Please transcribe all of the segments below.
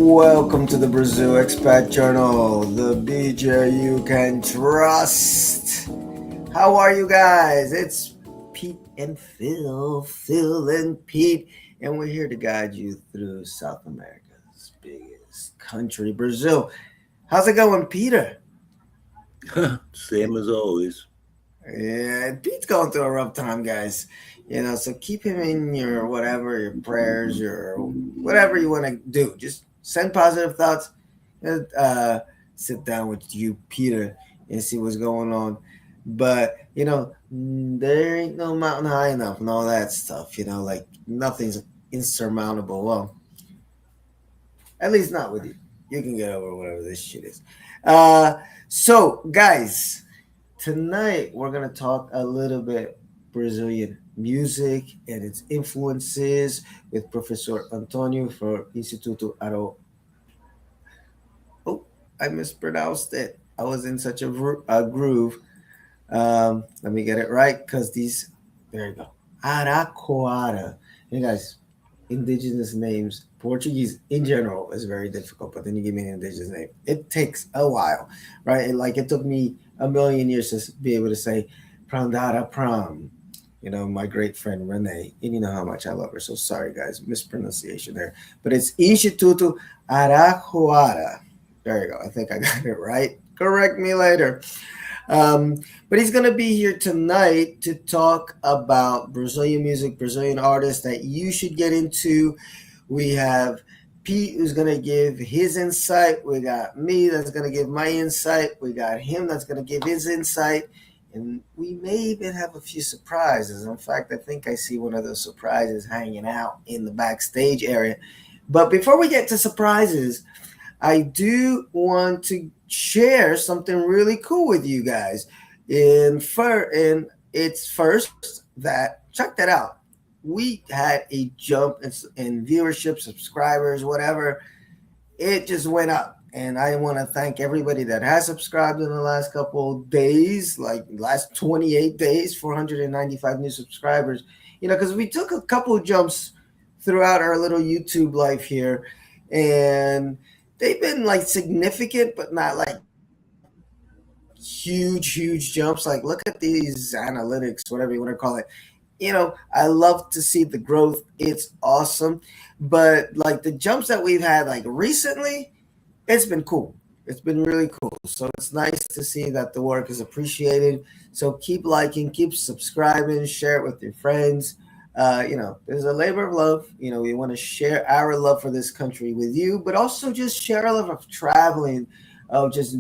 Welcome to the Brazil Expat Journal, the BJ you can trust. How are you guys? It's Pete and Phil and Pete, and we're here to guide you through South America's biggest country, Brazil. How's it going, Peter? Same as always. Yeah, Pete's going through a rough time, guys. So keep him in your whatever, your prayers, your whatever you want to do. Just send positive thoughts. Sit down with you, Peter, and see what's going on. But there ain't no mountain high enough and all that stuff. Like nothing's insurmountable. Well, at least not with you. You can get over whatever this shit is. So guys, tonight we're gonna talk a little bit Brazilian music and its influences with Professor Antonio for Instituto Aracoara. Oh, I mispronounced it. I was in such a groove. Let me get it right, because there you go. Aracoara. Hey guys, indigenous names, Portuguese in general is very difficult, but then you give me an indigenous name. It takes a while, right? It took me a million years to be able to say Prandara Pram. My great friend Renee, and you know how much I love her. So sorry, guys, mispronunciation there. But it's Instituto Aracoara. There you go. I think I got it right. Correct me later. But he's going to be here tonight to talk about Brazilian music, Brazilian artists that you should get into. We have Pete, who's going to give his insight. We got me that's going to give my insight. We got him that's going to give his insight. And we may even have a few surprises. In fact, I think I see one of those surprises hanging out in the backstage area. But before we get to surprises, I do want to share something really cool with you guys. And it's first that, check that out. We had a jump in viewership, subscribers, whatever. It just went up. And I want to thank everybody that has subscribed in the last couple of days, like last 28 days, 495 new subscribers. Because we took a couple of jumps throughout our little YouTube life here. And they've been like significant, but not like huge jumps. Like, look at these analytics, whatever you want to call it. I love to see the growth. It's awesome. But like the jumps that we've had like recently, it's been cool. It's been really cool. So it's nice to see that the work is appreciated. So keep liking, keep subscribing, share it with your friends. There's a labor of love. We want to share our love for this country with you, but also just share our love of traveling, of just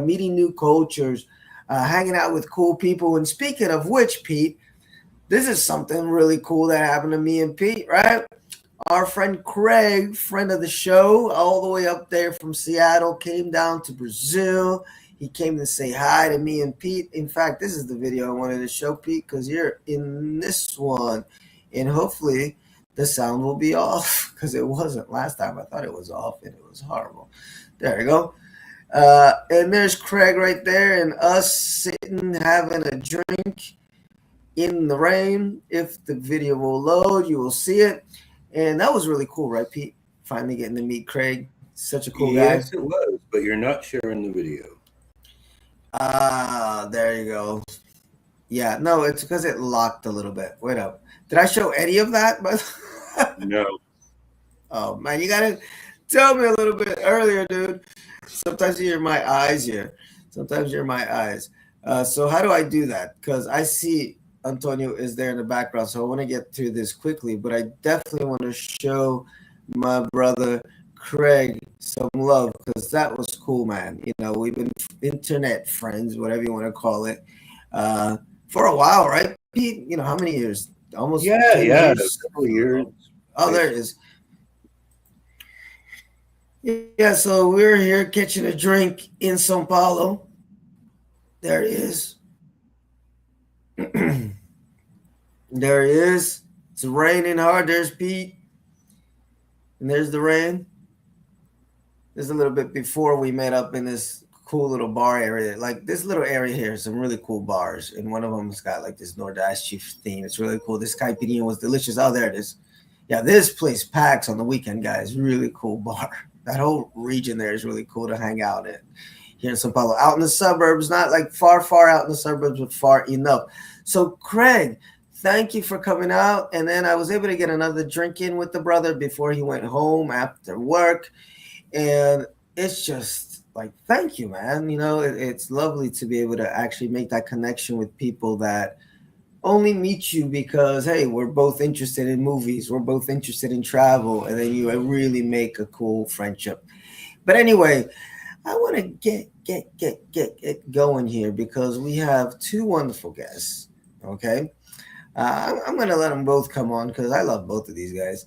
meeting new cultures, hanging out with cool people. And speaking of which, Pete, this is something really cool that happened to me and Pete, right? Our friend Craig, friend of the show, all the way up there from Seattle, came down to Brazil. He came to say hi to me and Pete. In fact, this is the video I wanted to show Pete, because you're in this one. And hopefully the sound will be off, because it wasn't last time. I thought it was off and it was horrible. There you go. And there's Craig right there, and us sitting having a drink in the rain. If the video will load, you will see it. And that was really cool, right, Pete? Finally getting to meet Craig. Such a cool guy. Yes, it was, but you're not sharing the video. There you go. Yeah, no, it's because it locked a little bit. Wait up. Did I show any of that? No. Oh, man, you got to tell me a little bit earlier, dude. Sometimes you're my eyes here. Sometimes you're my eyes. So how do I do that? Because I see Antonio is there in the background, so I want to get through this quickly, but I definitely want to show my brother Craig some love, because that was cool, man. We've been internet friends, whatever you want to call it, for a while, right, Pete? How many years? Almost 10 years. Several years. Oh, there it is. Yeah, so we're here catching a drink in São Paulo. There it is. There he is. It's raining hard. There's Pete. And there's the rain. There's a little bit before we met up in this cool little bar area. Like this little area here, some really cool bars. And one of them's got like this Nordeste theme. It's really cool. This caipirinha was delicious. Oh, there it is. Yeah, this place packs on the weekend, guys. Really cool bar. that whole region there is really cool to hang out in here in Sao Paulo. Out in the suburbs, not like far, far out in the suburbs, but far enough. So, Craig, thank you for coming out. And then I was able to get another drink in with the brother before he went home after work. And it's just like, thank you, man. It's lovely to be able to actually make that connection with people that only meet you because, hey, we're both interested in movies, we're both interested in travel, and then you really make a cool friendship. But anyway, I want to get going here because we have two wonderful guests. Okay, I'm going to let them both come on because I love both of these guys.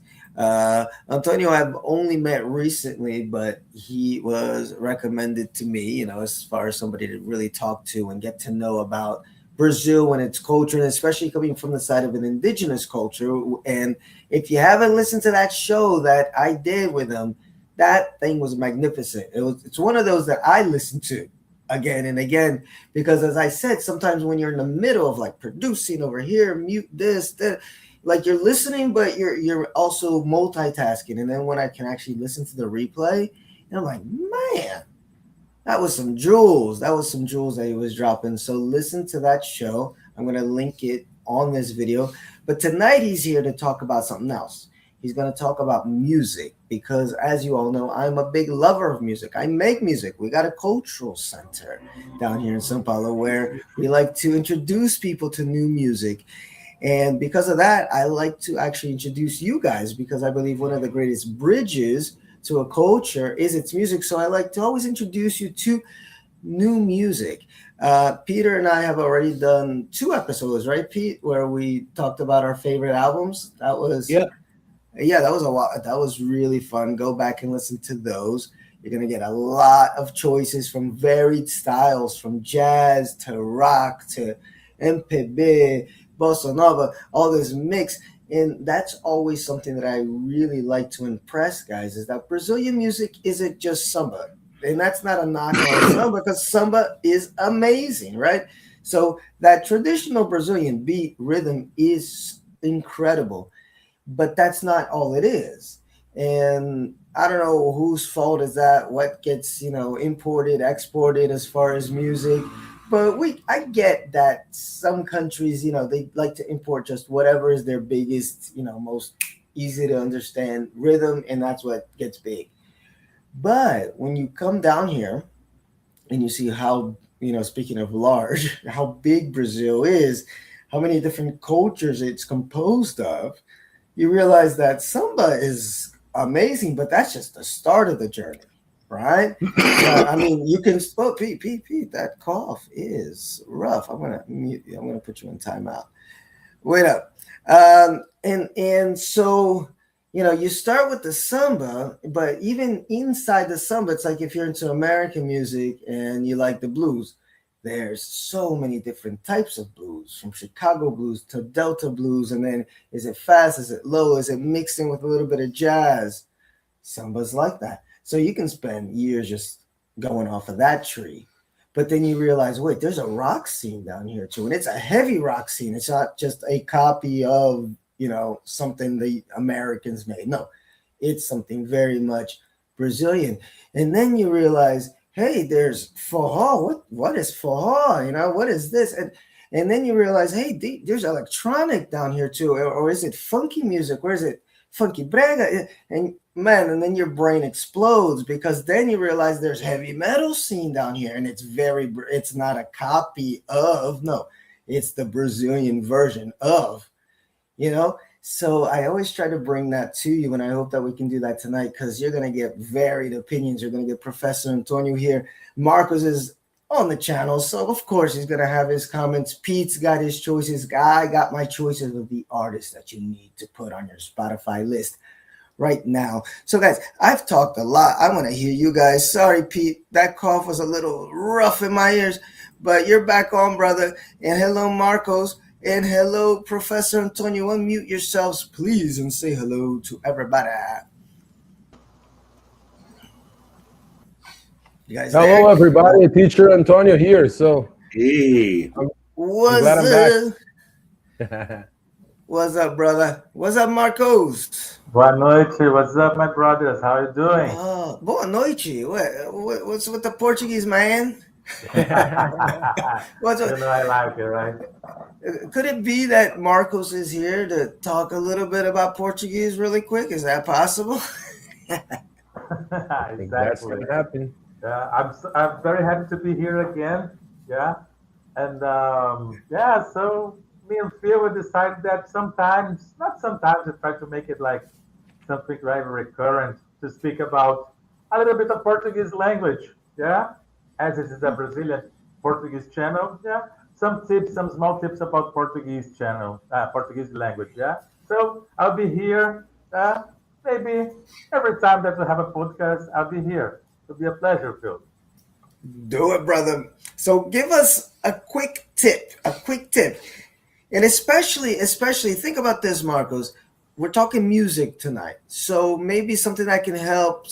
Antonio, I've only met recently, but he was recommended to me, as far as somebody to really talk to and get to know about Brazil and its culture, and especially coming from the side of an indigenous culture. And if you haven't listened to that show that I did with him, that thing was magnificent. It's one of those that I listen to again and again because, as I said, sometimes when you're in the middle of like producing over here, mute this, that, like you're listening, but you're also multitasking. And then when I can actually listen to the replay, and I'm like, man, that was some jewels. That was some jewels that he was dropping. So listen to that show. I'm going to link it on this video. But tonight he's here to talk about something else. He's going to talk about music because, as you all know, I'm a big lover of music. I make music. We got a cultural center down here in Sao Paulo where we like to introduce people to new music. And because of that, I like to actually introduce you guys because I believe one of the greatest bridges to a culture is its music. So I like to always introduce you to new music. Peter and I have already done 2 episodes, right, Pete, where we talked about our favorite albums. That was that was a lot. That was really fun. Go back and listen to those. You're gonna get a lot of choices from varied styles, from jazz to rock to MPB, bossa nova, all this mix. And that's always something that I really like to impress guys is that Brazilian music isn't just samba. And that's not a knock on samba because samba is amazing, right? So that traditional Brazilian beat rhythm is incredible, but that's not all it is. And I don't know whose fault is that, what gets, imported, exported as far as music. But I get that some countries, they like to import just whatever is their biggest, most easy to understand rhythm, and that's what gets big. But when you come down here and you see how, speaking of large, how big Brazil is, how many different cultures it's composed of, you realize that samba is amazing, but that's just the start of the journey, right? I mean, you can. Oh, Pete, that cough is rough. I'm gonna mute you. I'm gonna put you in timeout. Wait up. And so you start with the samba, but even inside the samba, it's like if you're into American music and you like the blues, there's so many different types of blues, from Chicago blues to Delta blues, and then is it fast, is it low, is it mixing with a little bit of jazz? Samba's like that. So you can spend years just going off of that tree. But then you realize, wait, there's a rock scene down here too. And it's a heavy rock scene. It's not just a copy of, something the Americans made. No, it's something very much Brazilian. And then you realize, hey, there's forró. What is forró? What is this? And then you realize, hey, there's electronic down here too. Or is it funky music? Where is it? Funky brega? And man, and then your brain explodes because then you realize there's heavy metal scene down here, and it's not a copy of, no, it's the Brazilian version of, So I always try to bring that to you, and I hope that we can do that tonight because you're going to get varied opinions. You're going to get Professor Antonio here. Marcos is on the channel, so of course he's going to have his comments. Pete's got his choices. I got my choices of the artists that you need to put on your Spotify list right now. So guys, I've talked a lot. I want to hear you guys. Sorry, Pete, that cough was a little rough in my ears, but you're back on, brother. And hello, Marcos. And hello, Professor Antonio. Unmute yourselves, please, and say hello to everybody. You guys hello, there? everybody. Teacher Antonio here. So, Hey. I'm glad I'm back. What's up, brother? What's up, Marcos? Boa noite. What's up, my brothers? How are you doing? Boa noite. What's with the Portuguese, man? What's You know I like it, right? could it be that Marcos is here to talk a little bit about Portuguese really quick? Is that possible? I think that's Exactly. gonna happen. Yeah, I'm very happy to be here again. Yeah, and yeah, so me and Phil we decided that sometimes, not sometimes, we try to make it like something very recurrent to speak about a little bit of Portuguese language. Yeah, as this is a Brazilian Portuguese channel. Yeah, some tips, some small tips about Portuguese channel, Portuguese language. Yeah, so I'll be here. Maybe every time that we have a podcast, I'll be here. It'll be a pleasure, Phil. Do it, brother. So give us a quick tip. A quick tip. And especially think about this, Marcos. We're talking music tonight, so maybe something that can help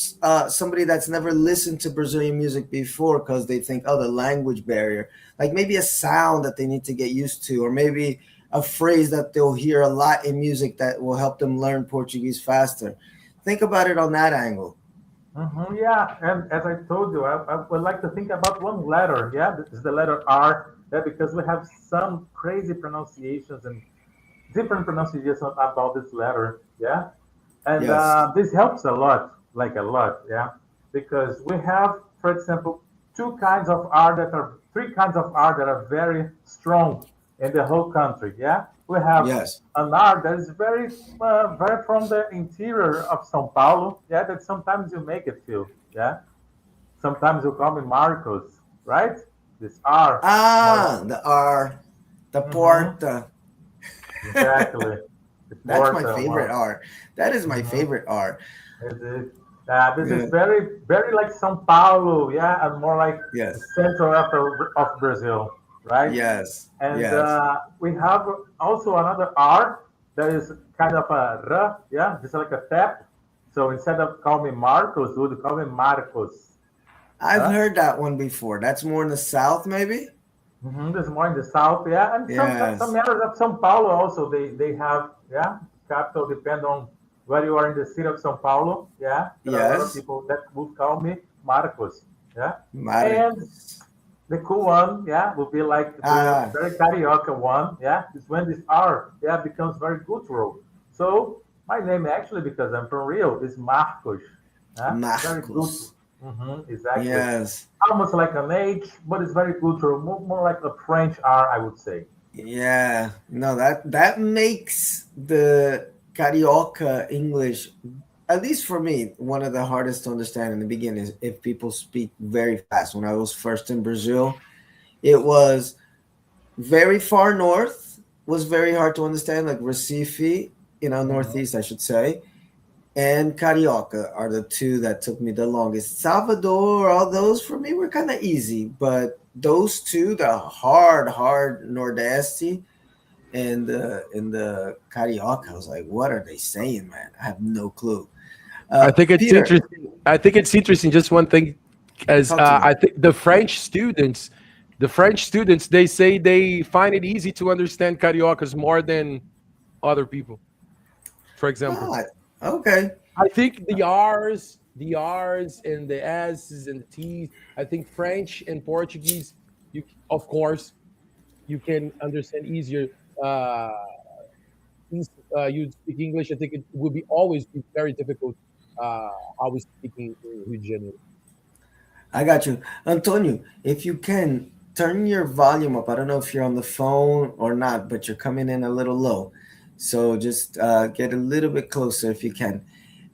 somebody that's never listened to Brazilian music before because they think, oh, the language barrier. Like maybe a sound that they need to get used to, or maybe a phrase that they'll hear a lot in music that will help them learn Portuguese faster. Think about it on that angle. Yeah, and as I told you, I would like to think about one letter. Yeah, this is the letter R. Yeah, because we have some crazy pronunciations and different pronunciations about this letter. Yeah, and Yes. this helps a lot, like a lot. Yeah, because we have, for example, three kinds of R that are very strong in the whole country. Yeah, we have Yes. an R that is very from the interior of São Paulo. Yeah, that sometimes you make it feel. Yeah, sometimes you call me Marcos, right? This R, Ah, Marcos. the R, the Mm-hmm. porta. Exactly. The That's my porta favorite one. R. That is my Mm-hmm. favorite R. It is. This is Yeah. very like São Paulo, yeah, and more like the Yes. center of Brazil, right? Yes. And Yes. we have also another R that is kind of a R, yeah, just like a tap. So instead of call me Marcos, you would call me Marcos. I've Huh? heard that one before. That's more in the south, maybe? There's more in the south, yeah, and some Yes. areas of São Paulo also they have, yeah, capital depend on where you are in the city of São Paulo, yeah. There are a lot of Yes. people that would call me Marcos, yeah, and Marcos. the cool one, yeah, would be like the Ah, very carioca one, yeah, is when this R, yeah, becomes very guttural. So my name actually, because I'm from Rio, is Marcos, yeah, very good, Marcos. exactly, Yes. almost like an H, but it's very guttural, more like a French R, I would say. Yeah. No, that makes the Carioca English, at least for me, one of the hardest to understand in the beginning is if people speak very fast. When I was first in Brazil, it was very far north, was very hard to understand, like Recife, Mhm. northeast, I should say, and Carioca are the two that took me the longest. Salvador, all those for me were kind of easy, but those two, the hard Nordeste and the Carioca, I was like, what are they saying, man? I have no clue. I think it's Peter, interesting. I think it's interesting. Just one thing, as talk to me. I think the French students, they say they find it easy to understand cariocas more than other people. For example, Ah, okay. I think the R's and the S's and the T's. I think French and Portuguese, of course, you can understand easier. Uh, you speak English. I think it would be always be very difficult. Always speaking in Rio de Janeiro. I got you. Antonio, if you can turn your volume up. I don't know if you're on the phone or not, but you're coming in a little low. So just get a little bit closer if you can.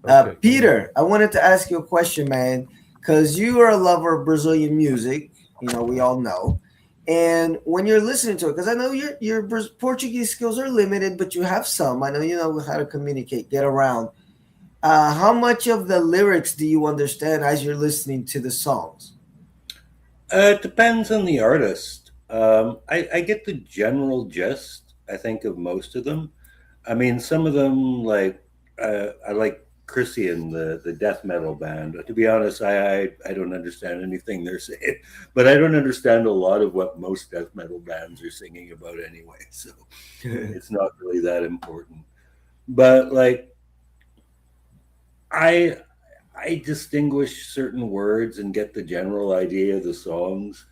Okay, can do. Peter, I wanted to ask you a question, man, because you are a lover of Brazilian music. We all know. And when you're listening to it, because I know your Portuguese skills are limited, but you have some. I know you know how to communicate, get around. How much of the lyrics do you understand as you're listening to the songs? It depends on the artist. I get the general gist, I think, of most of them. I mean, some of them, like, I like Christian, the death metal band. To be honest, I don't understand anything they're saying, but I don't understand a lot of what most death metal bands are singing about anyway. So it's not really that important. But like I I distinguish certain words and get the general idea of the songs.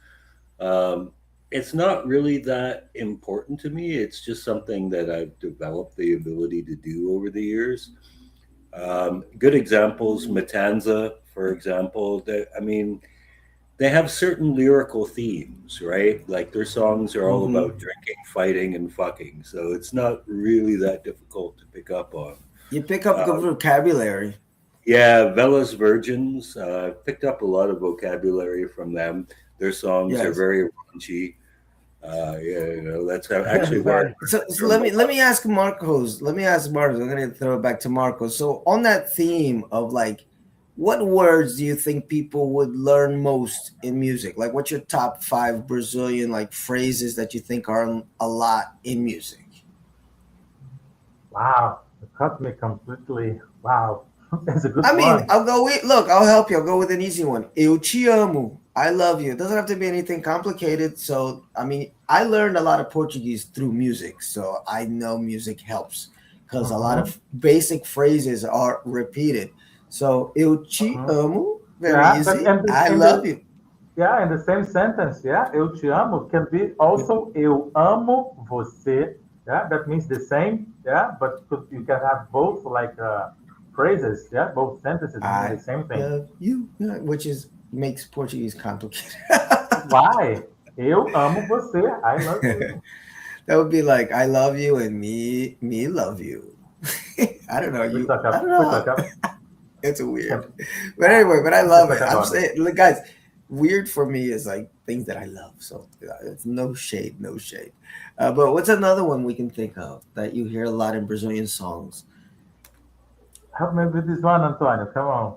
Um, it's not really that important to me. It's just something that I've developed the ability to do over the years. Good examples, Matanza, for example. That I mean, they have certain lyrical themes, right? Like their songs are all Hmm. about drinking, fighting, and fucking. So it's not really that difficult to pick up on. You pick up good Uh, vocabulary. yeah, Velas Virgins. I've picked up a lot of vocabulary from them. Their songs are Yes. very raunchy. Yeah, that's actually where I Very. learned So the drum a let lot. me ask Marcos. Let me ask Marcos. I'm gonna throw it back to Marcos. So on that theme of like, what words do you think people would learn most in music? Like, what's your top five Brazilian like phrases that you think are a lot in music? Wow, you cut me completely. Wow, that's a good I mean, one. I'll go with look. I'll help you. I'll go with an easy one. Eu te amo. I love you. It doesn't have to be anything complicated. So, I mean, I learned a lot of Portuguese through music, so I know music helps because a lot Mm-hmm. of basic phrases are repeated. So, eu te Mm-hmm. amo, very Yeah, but easy. I in love the you. yeah, in the same sentence, yeah, eu te amo can be also eu amo você. Yeah, that means the same. Yeah, but you can have both like phrases. Yeah, both sentences meaning the I same thing. love you, yeah, which is makes Portuguese complicated. Why? Eu amo você. I love you. That would be like I love you and me love you. I don't know We you. talk I don't up. We know. talk up. It's weird, Can, but anyway, but I we can love talk it. I'm about it. saying, look, guys, weird for me is like things that I love. So it's no shade, no shade. But what's another one we can think of that you hear a lot in Brazilian songs? Help me with this one, Antonio. Come on.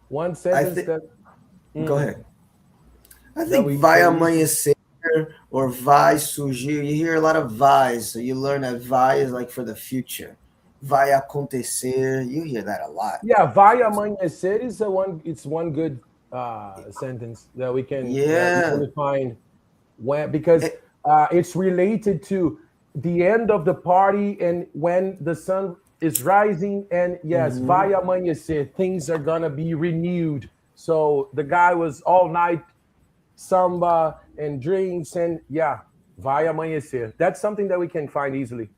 One I sentence think. that Go mm, ahead. I that think we vai can use. amanhecer or vai surgir. You hear a lot of vais, so you learn that vai is like for the future. Vai acontecer. You hear that a lot. Yeah, vai amanhecer is a one. It's one good sentence that we can Yeah. easily find when because Eh, it's related to the end of the party and when the sun is rising. And yes, vai mhm. amanhecer, things are gonna be renewed. So the guy was all night samba and drinks and yeah, vai amanhecer. That's something that we can find easily.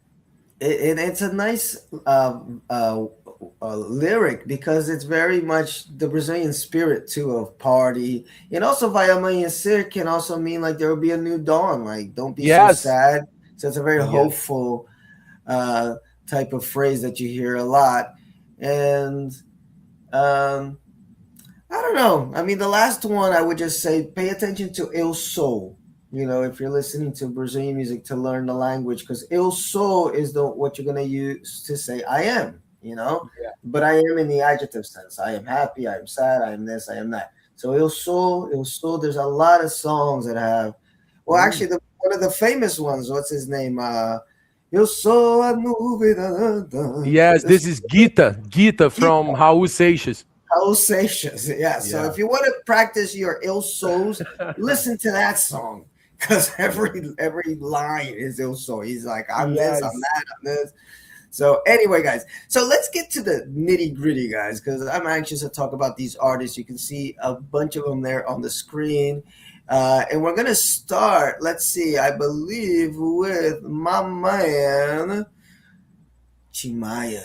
It's a nice lyric because it's very much the Brazilian spirit too of party, and also vai amanhecer can also mean like there will be a new dawn. Like don't be so Yes, sad. So it's a very yes. hopeful uh, type of phrase that you hear a lot, and um, I don't know. I mean, the last one I would just say pay attention to Eu Sou. You know, if you're listening to Brazilian music to learn the language, because Eu Sou is the what you're gonna use to say I am. You know, Yeah. but I am in the adjective sense. I am happy. I am sad. I am this. I am that. So Eu Sou, Eu Sou. There's a lot of songs that have. Well, Mm. actually, one of the famous ones. What's his name? Eu sou a nuvem. Yes, this is Gita from Gita. Raul Seixas. Alsatians. Yeah. So Yeah. if you want to practice your ill souls, listen to that song. Because every line is ill soul. He's like, I'm this, I'm Yes. that, I'm this. So anyway, guys. So let's get to the nitty gritty, guys, because I'm anxious to talk about these artists. You can see a bunch of them there on the screen. And we're gonna start, let's see, I believe with my man Chimaya.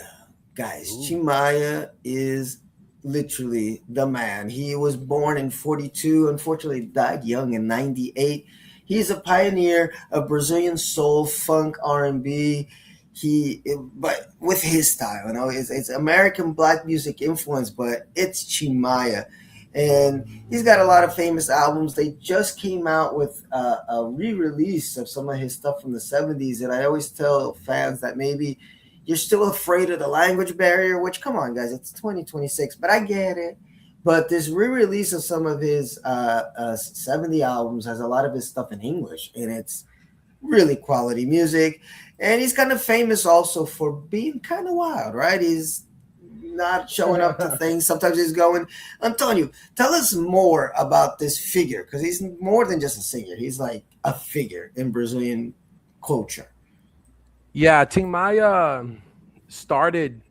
Guys, Ooh. Chimaya is literally the man. He was born in 42, unfortunately died young in 98. He's a pioneer of Brazilian soul, funk, R&B. But with his style, you know, it's American black music influence, but it's Chimaya. And he's got a lot of famous albums. They just came out with a re-release of some of his stuff from the 70s. And I always tell fans that maybe you're still afraid of the language barrier, which, come on, guys, it's 2026, but I get it. But this re-release of some of his 70 albums has a lot of his stuff in English, and it's really quality music. And he's kind of famous also for being kind of wild, right? not showing up to things. Sometimes he's going. Antonio, tell us more about this figure, because he's more than just a singer. He's like a figure in Brazilian culture. Yeah, Tim Maya started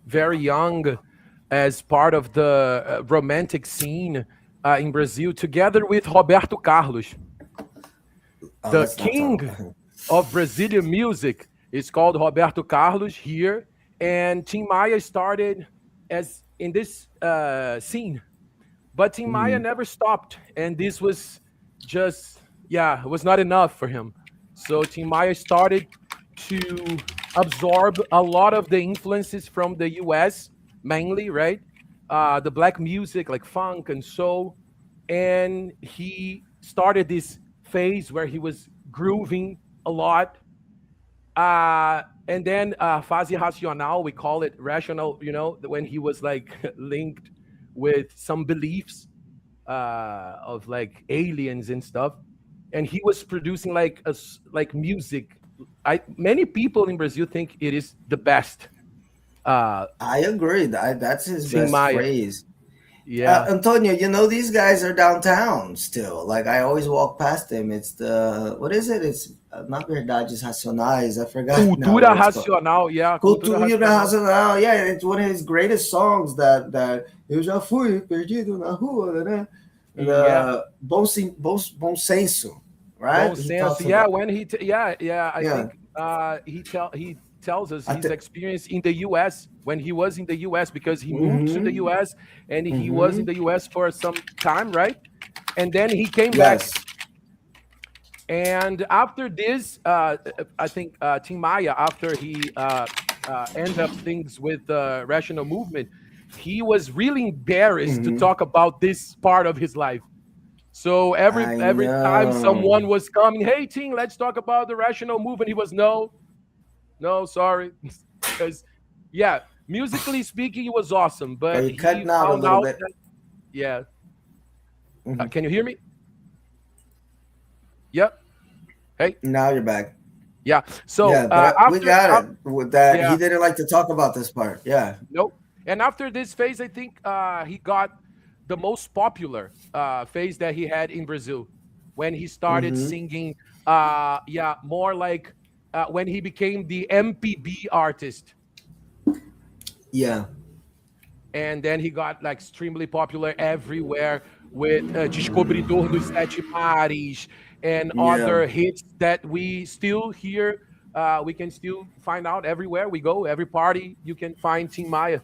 very young as part of the romantic scene in Brazil, together with Roberto Carlos, Oh, the let's not talk king about him. of Brazilian music. Is called Roberto Carlos here, and Tim Maya started as in this scene, but Tim Maya Mhm. never stopped, and this was just yeah, it was not enough for him. So Tim Maya started to absorb a lot of the influences from the U.S. mainly, right? The black music like funk and soul, and he started this phase where he was grooving a lot, and then fase racional, we call it rational, when he was like linked with some beliefs of like aliens and stuff, and he was producing like like music. Many people in Brazil think it is the best. uh I agree. That's his Tim best Maya, phrase. yeah. Antonio, these guys are downtown still. Like I always walk past them. It's the what is it? It's not Verdades Racionais. I forgot now Cultura what it's called. racional, yeah, cultura Cultura racional. Racional. Yeah, it's one of his greatest songs. That eu já fui perdido na rua, né? Yeah, The bom senso, bom right? He sense, talks yeah. about When yeah, I yeah. think he tells us I his think. experience in the US, when he was in the US, because he moved to the Mm-hmm. US and he was in Mm-hmm. the US for some time, right? And then he came back. Yes. And after this, I think Tim Maya, after he ended up things with the rational movement, he was really embarrassed to Mm-hmm. talk about this part of his life. So every I every time know. someone was coming, hey Ting, let's talk about the rational movement, he was no, no, sorry, because yeah, musically speaking, it was awesome, Are but you he cutting out a found little out bit? that yeah, Mm-hmm. can you hear me? Yep. Hey, Now you're back. yeah. So Yeah, but we after got it with that. He yeah, didn't like to talk about this part. Yeah. nope. And after this phase, I think he got the most popular phase that he had in Brazil when he started Mm-hmm. singing. Yeah, more like when he became the MPB artist, Yeah. and then he got like extremely popular everywhere with Descobridor dos Sete Mares and Yeah. other hits that we still hear. We can still find out everywhere we go, every party you can find Tim Maya.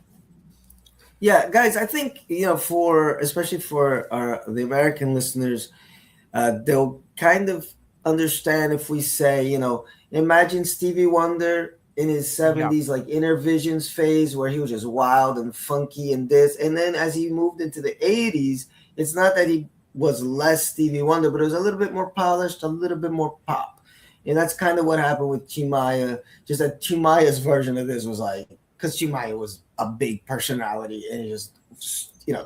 Yeah, guys, I think for especially for the American listeners, they'll kind of understand if we say, imagine Stevie Wonder in his Yeah, 70s, like Inner Visions phase, where he was just wild and funky and this. And then as he moved into the 80s, it's not that he was less Stevie Wonder, but it was a little bit more polished, a little bit more pop. And that's kind of what happened with Chimaya. Just that Chimaya's version of this was like, because Chimaya was a big personality and it just,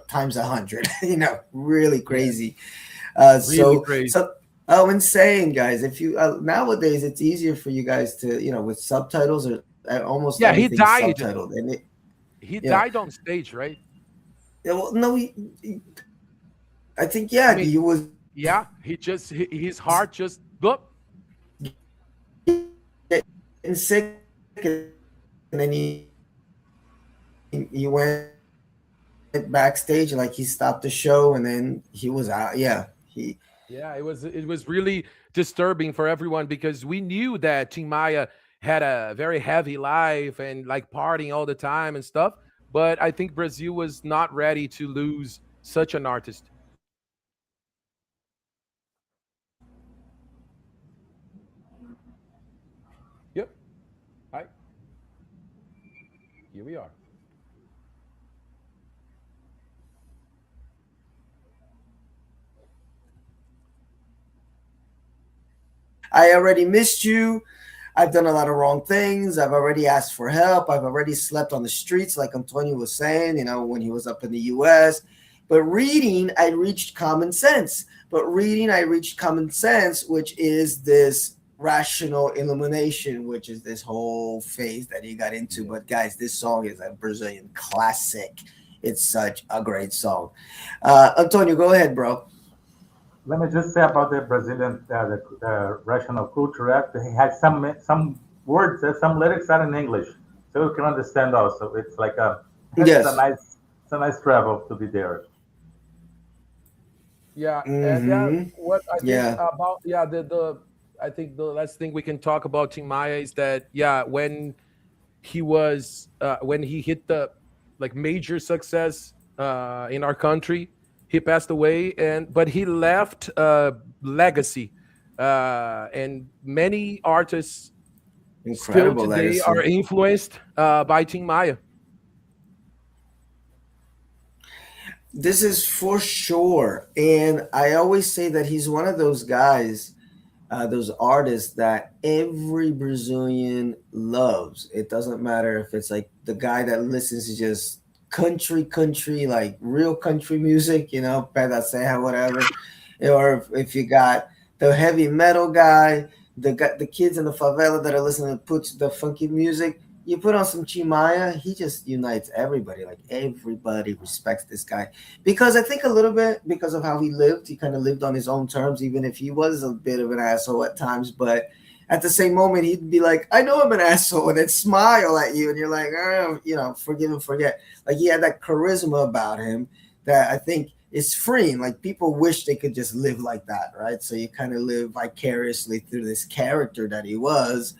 times 100, really yeah, crazy. really So crazy. so oh, insane, guys! If you nowadays, it's easier for you guys to with subtitles or almost Yeah, he everything died. subtitled, and He yeah, died on stage, right? yeah. Well, no, I think I yeah, mean, he was yeah, his heart just boop. getting sick, and then he went backstage, like he stopped the show, and then he was out. Yeah, he Yeah, it was really disturbing for everyone because we knew that Tim Maya had a very heavy life and like partying all the time and stuff. But I think Brazil was not ready to lose such an artist. Yep. Hi. Here we are. I already missed you. I've done a lot of wrong things. I've already asked for help. I've already slept on the streets, like Antonio was saying, when he was up in the US. But reading, I reached common sense. But reading, I reached common sense, which is this rational illumination, which is this whole phase that he got into. But guys, this song is a Brazilian classic. It's such a great song. Antonio, go ahead, bro. Let me just say about the Brazilian rational culture act. He has some words, some lyrics are in English, so you can understand. Also, it's like a Yes. it's a nice travel to be there. Yeah, and Mm-hmm. what I think Yeah. about, the I think the last thing we can talk about Tim Maya is that, when he hit the like major success in our country, he passed away, and but he left a legacy, and many artists still Incredible today are legacy. influenced by Tim Maya. This is for sure. And I always say that he's one of those guys, those artists that every Brazilian loves. It doesn't matter if it's like the guy that listens to just country, like real country music, Pé da Serra, whatever. Or if you got the heavy metal guy, the kids in the favela that are listening to put the funky music. You put on some Chimaya, he just unites everybody. Like everybody respects this guy because I think a little bit because of how he lived. He kind of lived on his own terms, even if he was a bit of an asshole at times. But at the same moment, he'd be like, "I know I'm an asshole," and then smile at you, and you're like, "Oh, forgive and forget." Like he had that charisma about him that I think is freeing. Like people wish they could just live like that, right? So you kind of live vicariously through this character that he was,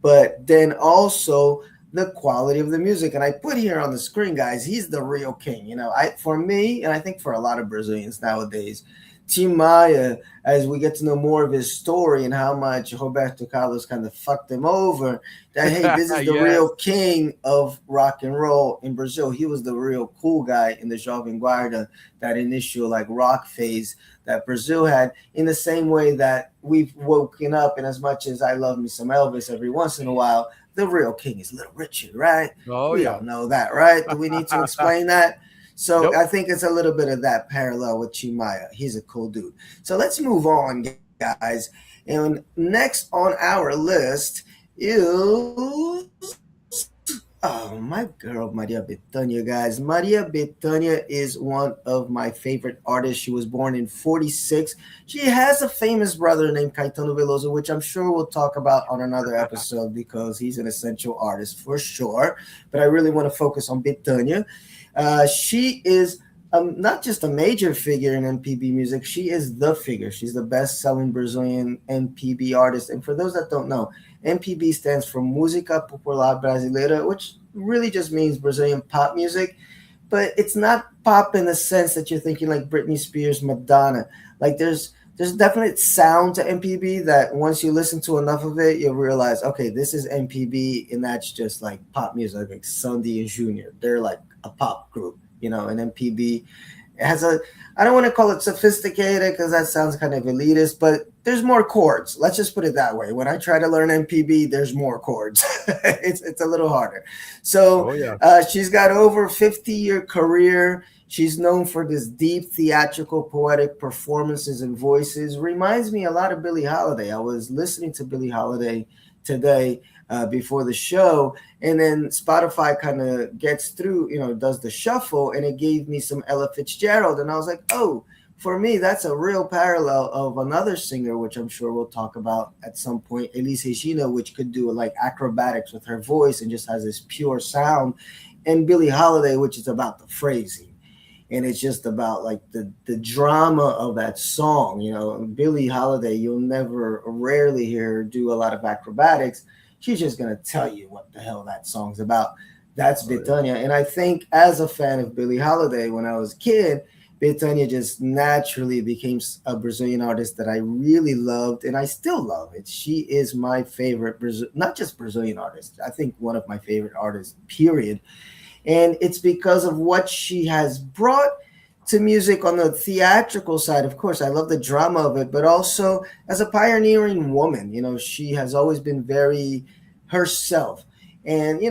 but then also the quality of the music. And I put here on the screen, guys, he's the real king. For me, and I think for a lot of Brazilians nowadays, Tim Maia, as we get to know more of his story and how much Roberto Carlos kind of fucked him over, that hey, this is the Yes. real king of rock and roll in Brazil. He was the real cool guy in the Jovem Guarda, that initial like rock phase that Brazil had, in the same way that we've woken up. And as much as I love me some Elvis every once in a while, the real king is Little Richard, right? Oh We yeah. all know that, right? Do we need to explain that? So I Nope. think it's a little bit of that parallel with Chimaya. He's a cool dude. So let's move on, guys. And next on our list is my girl Maria Bethânia, guys. Maria Bethânia is one of my favorite artists. She was born in 46. She has a famous brother named Caetano Veloso, which I'm sure we'll talk about on another episode because he's an essential artist for sure. But I really want to focus on Bethânia. She is not just a major figure in MPB music, she is the figure. She's the best selling Brazilian MPB artist. And for those that don't know, MPB stands for Música Popular Brasileira, which really just means Brazilian pop music. But it's not pop in the sense that you're thinking like Britney Spears, Madonna. Like there's definite sound to MPB that once you listen to enough of it, you'll realize, okay, this is MPB, and that's just like pop music, like Sandy and Junior. They're like a pop group, and MPB has I don't want to call it sophisticated because that sounds kind of elitist, but there's more chords. Let's just put it that way. When I try to learn MPB, there's more chords. it's a little harder. So Oh yeah. she's got over 50-year career. She's known for this deep theatrical, poetic performances and voices. Reminds me a lot of Billie Holiday. I was listening to Billie Holiday today before the show, and then Spotify kind of gets through, does the shuffle, and it gave me some Ella Fitzgerald, and I was like, oh, for me, that's a real parallel of another singer, which I'm sure we'll talk about at some point, Elise Regina, which could do like acrobatics with her voice and just has this pure sound, and Billie Holiday, which is about the phrasing. And it's just about like the drama of that song. Billie Holiday, you'll never, rarely hear her do a lot of acrobatics. She's just gonna tell you what the hell that song's about. That's Oh yeah. Bethânia. And I think as a fan of Billie Holiday when I was a kid, Bethânia just naturally became a Brazilian artist that I really loved, and I still love it. She is my favorite, not just Brazilian artist. I think one of my favorite artists, period. And it's because of what she has brought to music on the theatrical side. Of course, I love the drama of it, but also as a pioneering woman, she has always been very herself. And,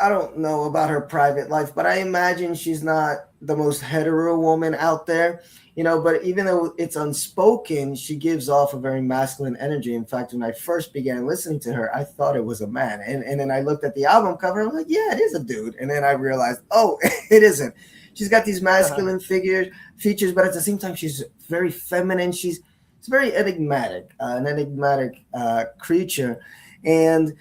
I don't know about her private life, but I imagine she's not the most hetero woman out there, but even though it's unspoken, she gives off a very masculine energy. In fact, when I first began listening to her, I thought it was a man. And then I looked at the album cover, I'm like, yeah, it is a dude. And then I realized, oh, it isn't. She's got these masculine features, but at the same time, she's very feminine. She's very enigmatic, an enigmatic creature. And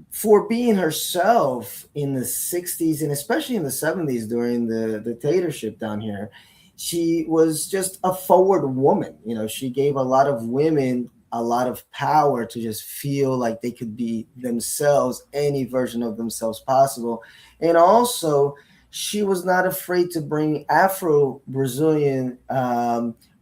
for being herself in the 60s and especially in the 70s during the dictatorship down here, she was just a forward woman. She gave a lot of women a lot of power to just feel like they could be themselves, any version of themselves possible. And also, she was not afraid to bring Afro Brazilian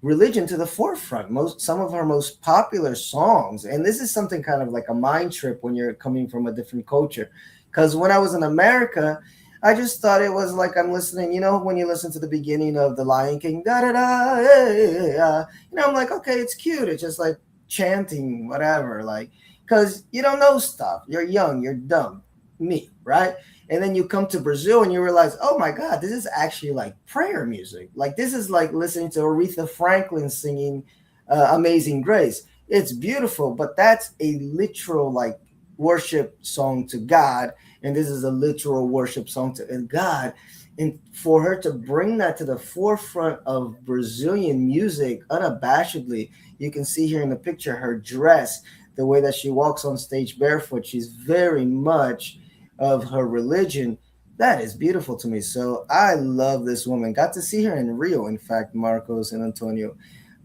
religion to the forefront. Some of her most popular songs, and this is something kind of like a mind trip when you're coming from a different culture. Because when I was in America, I just thought it was like I'm listening. When you listen to the beginning of The Lion King, da da da, hey, I'm like, okay, it's cute. It's just like chanting, whatever. Like, because you don't know stuff. You're young. You're dumb. Me, right? And then you come to Brazil and you realize, oh my God, this is actually like prayer music. Like this is like listening to Aretha Franklin singing Amazing Grace. It's beautiful, but that's a literal like worship song to God. And this is a literal worship song to God. And for her to bring that to the forefront of Brazilian music unabashedly, you can see here in the picture, her dress, the way that she walks on stage barefoot, she's very much of her religion. That is beautiful to me. So I love this woman. Got to see her in Rio, in fact, Marcos and Antonio.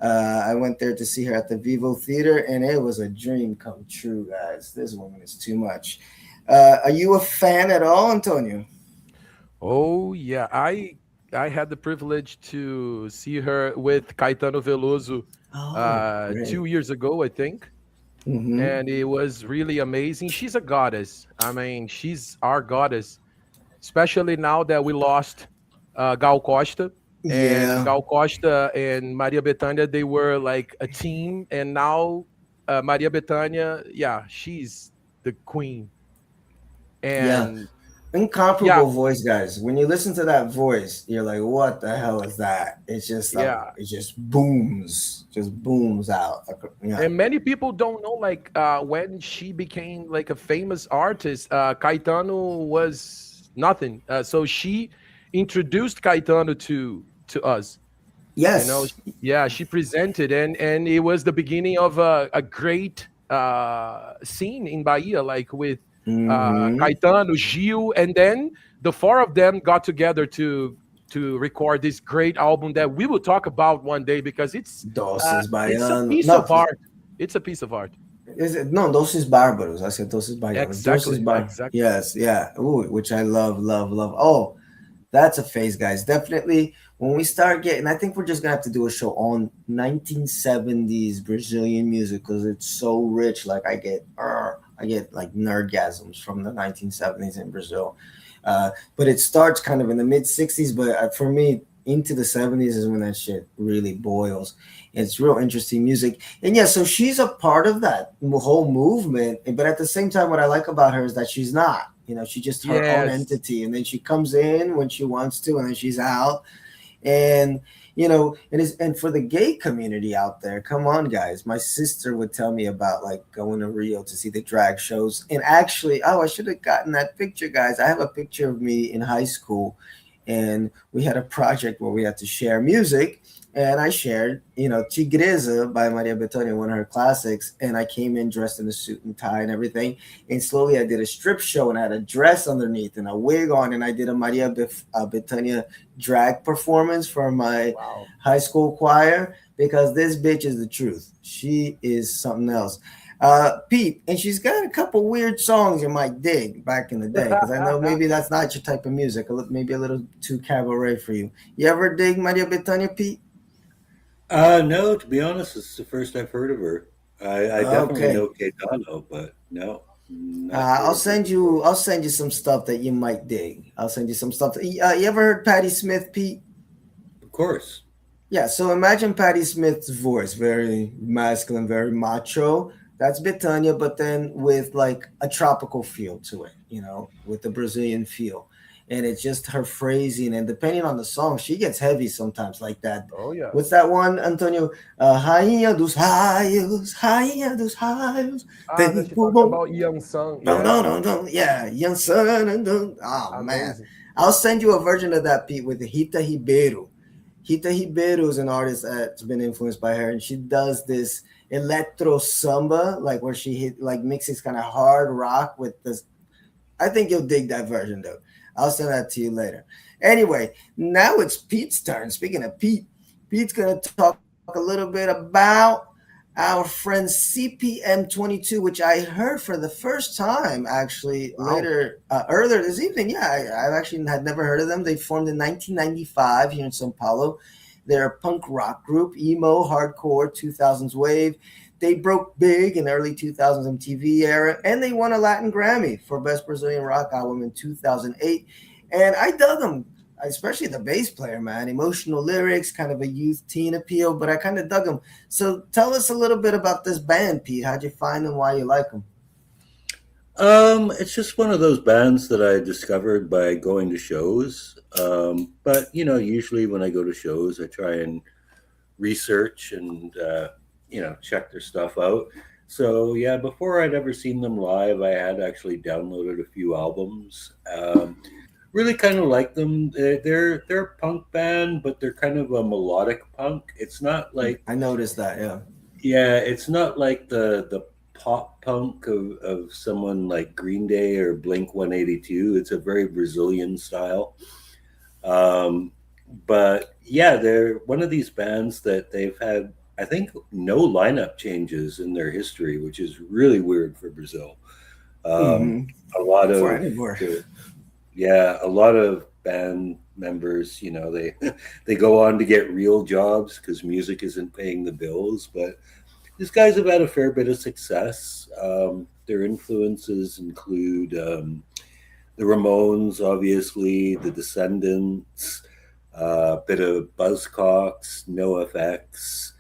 I went there to see her at the Vivo Theater, and it was a dream come true, guys. This woman is too much. Are you a fan at all, Antonio? Oh yeah, I had the privilege to see her with Caetano Veloso Oh, 2 years ago, I think, Mm-hmm. and it was really amazing. She's a goddess. I mean, she's our goddess, especially now that we lost Gal Costa. And Yeah, Gal Costa and Maria Bethânia, they were like a team, and now Maria Bethânia, yeah, she's the queen. yeah. And yeah, Incomparable voice, guys. When you listen to that voice, you're like, what the hell is that? It's just yeah, it just booms out. Yeah. and many people don't know like when she became like a famous artist, Caetano was nothing, so she introduced Caetano to us, you know. Yes. Yeah, she presented, and it was the beginning of a great scene in Bahia, like with Mm-hmm. Caetano, Gil, and then the four of them got together to record this great album that we will talk about one day, because Doces it's a Baianos. piece No, of art. It's a piece of art. is it? No, Doces Bárbaros. I said Doces Baianos. Exactly, exactly. Yes, yeah. Ooh, which I love, love, love. Oh, that's a phase, guys. Definitely. When we start getting, I think we're just gonna have to do a show on 1970s Brazilian music because it's so rich. Like I get like nerdgasms from the 1970s in Brazil. But it starts kind of in the mid 60s. But for me, into the 70s is when that shit really boils. It's real interesting music. And yeah, so she's a part of that whole movement. But at the same time, what I like about her is that she's not. She's just her own Yes. entity. And then she comes in when she wants to, and then she's out. And and for the gay community out there, come on, guys. My sister would tell me about like going to Rio to see the drag shows. And actually, oh, I should have gotten that picture, guys. I have a picture of me in high school, and we had a project where we had to share music. And I shared, Tigresa by Maria Bethânia, one of her classics. And I came in dressed in a suit and tie and everything. And slowly I did a strip show and I had a dress underneath and a wig on. And I did a Bethânia drag performance for my Wow. high school choir because this bitch is the truth. She is something else. Pete, and she's got a couple weird songs you might dig back in the day because I know maybe that's not your type of music, maybe a little too cabaret for you. You ever dig Maria Bethânia, Pete? No, to be honest, it's the first I've heard of her. I definitely Okay. know Caetano, but no, not I'll heard of her send before. you. I'll send you some stuff that you might dig. I'll send you some stuff. You ever heard Patti Smith, Pete? Of course. Yeah. So imagine Patti Smith's voice, very masculine, very macho. That's Bethania, but then with like a tropical feel to it, with the Brazilian feel. and it's just her phrasing. And depending on the song, she gets heavy sometimes, like that. Oh yeah. What's that one, Antonio? Rainha dos Raios, Rainha dos Raios. Ah, that you're Tempo talking bom. about Young Sung. Dun, Yeah, dun, dun, dun. Yeah, young son. Dun, dun. Oh man, amazing. I'll send you a version of that, Pete, with Rita Ribeiro. Rita Ribeiro is an artist that's been influenced by her, and she does this electro samba, like where she hit like mixes kind of hard rock with this. I think you'll dig that version though. I'll send that to you later. Anyway, now it's Pete's turn. Speaking of Pete, Pete's gonna talk a little bit about our friend CPM22, which I heard for the first time actually Wow. earlier this evening. Yeah, I actually had never heard of them. They formed in 1995 here in Sao Paulo. They're a punk rock group, emo, hardcore, 2000s wave. They broke big in the early 2000s MTV era, and they won a Latin Grammy for Best Brazilian Rock Album in 2008. And I dug them, especially the bass player, man. Emotional lyrics, kind of a youth teen appeal, but I kind of dug them. So tell us a little bit about this band, Pete. How'd you find them? Why you like them? It's just one of those bands that I discovered by going to shows. But usually when I go to shows, I try and research and check their stuff out. So yeah, before I'd ever seen them live, I had actually downloaded a few albums. Really kind of like them. They're a punk band, but they're kind of a melodic punk. It's not like I noticed that, yeah. yeah, it's not like the pop punk of someone like Green Day or Blink 182. It's a very Brazilian style. Um, but yeah, they're one of these bands that they've had, I think, no lineup changes in their history, which is really weird for Brazil. Um, Mm-hmm. a lot For of anywhere. yeah, a lot of band members, they they go on to get real jobs because music isn't paying the bills. But these guys have had a fair bit of success. Their influences include the Ramones, obviously, the Descendants, a bit of Buzzcocks, NoFX.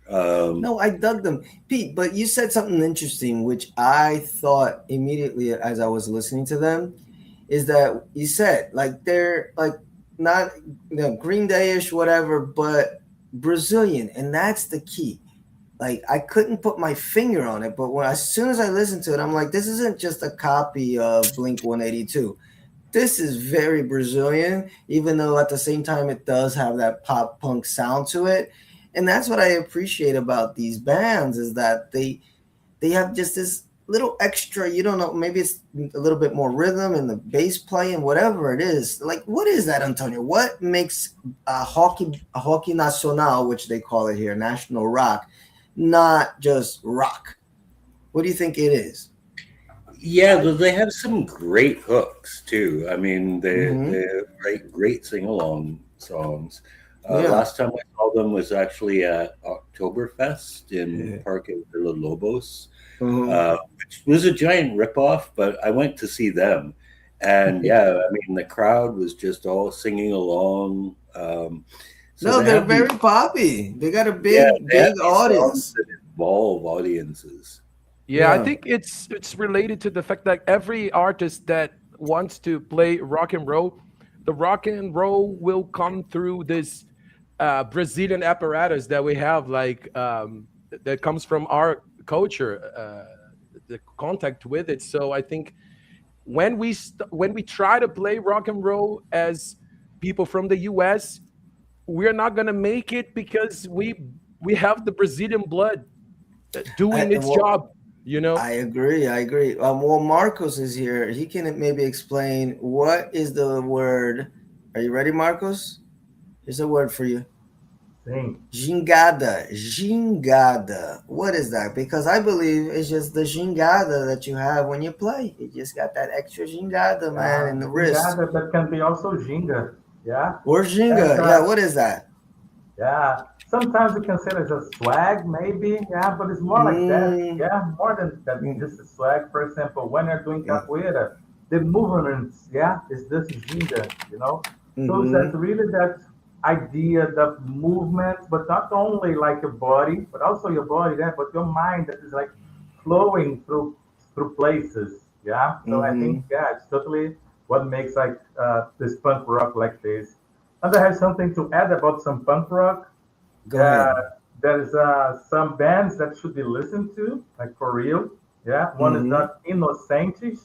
Um, No, I dug them, Pete. But you said something interesting, which I thought immediately as I was listening to them, is that you said like they're like not Green Day-ish, whatever, but Brazilian, and that's the key. Like I couldn't put my finger on it, but as soon as I listened to it, I'm like, this isn't just a copy of Blink 182. This is very Brazilian, even though at the same time it does have that pop punk sound to it. And that's what I appreciate about these bands is that they have just this little extra, you don't know, maybe it's a little bit more rhythm and the bass playing, whatever it is. Like, what is that, Antonio? What makes hockey nacional, which they call it here, national rock, not just rock? What do you think it is? yeah, they have some great hooks too. I mean, Mm-hmm. they write great sing along songs. Yeah. Last time I saw them was actually at Oktoberfest in Yeah. Parque de los Lobos, Mhm. which was a giant ripoff, but I went to see them. And yeah, I mean, the crowd was just all singing along. So No, they they're have these, very poppy. They got a yeah, big, they have big these songs audience. that involve audiences. Yeah, I Yeah. think it's related to the fact that every artist that wants to play rock and roll, the rock and roll will come through this Brazilian apparatus that we have, like that comes from our culture, the contact with it. So I think when we try to play rock and roll as people from the U.S., we're not gonna make it because we have the Brazilian blood doing its Well, job. You know. I agree. I agree. Well, Marcos is here. He can maybe explain what is the word. Are you ready, Marcos? Here's a word for you. Sim. Gingada. Gingada. What is that? Because I believe it's just the gingada that you have when you play. You just got that extra gingada, man, in the wrist. Gingada, but can be also ginga. Yeah. Or And ginga. Yeah, what is that? yeah, sometimes you can say it's a swag, maybe. Yeah, but it's more like that. Mm, Yeah, more than that. mm, Just a swag. For example, when you're doing yeah. capoeira, the movements, yeah, is this ginga, you know. So it's that Mm-hmm. really that idea, the movement, but not only like your body, but also your body, yeah, but your mind that is like flowing through places. Yeah. So I Mm-hmm. think yeah, it's totally. what makes like this punk rock like this. And I have something to add about some punk rock. Go Uh, ahead. there's some bands that should be listened to, like for real. Yeah, one is Mm-hmm. that Inocentes.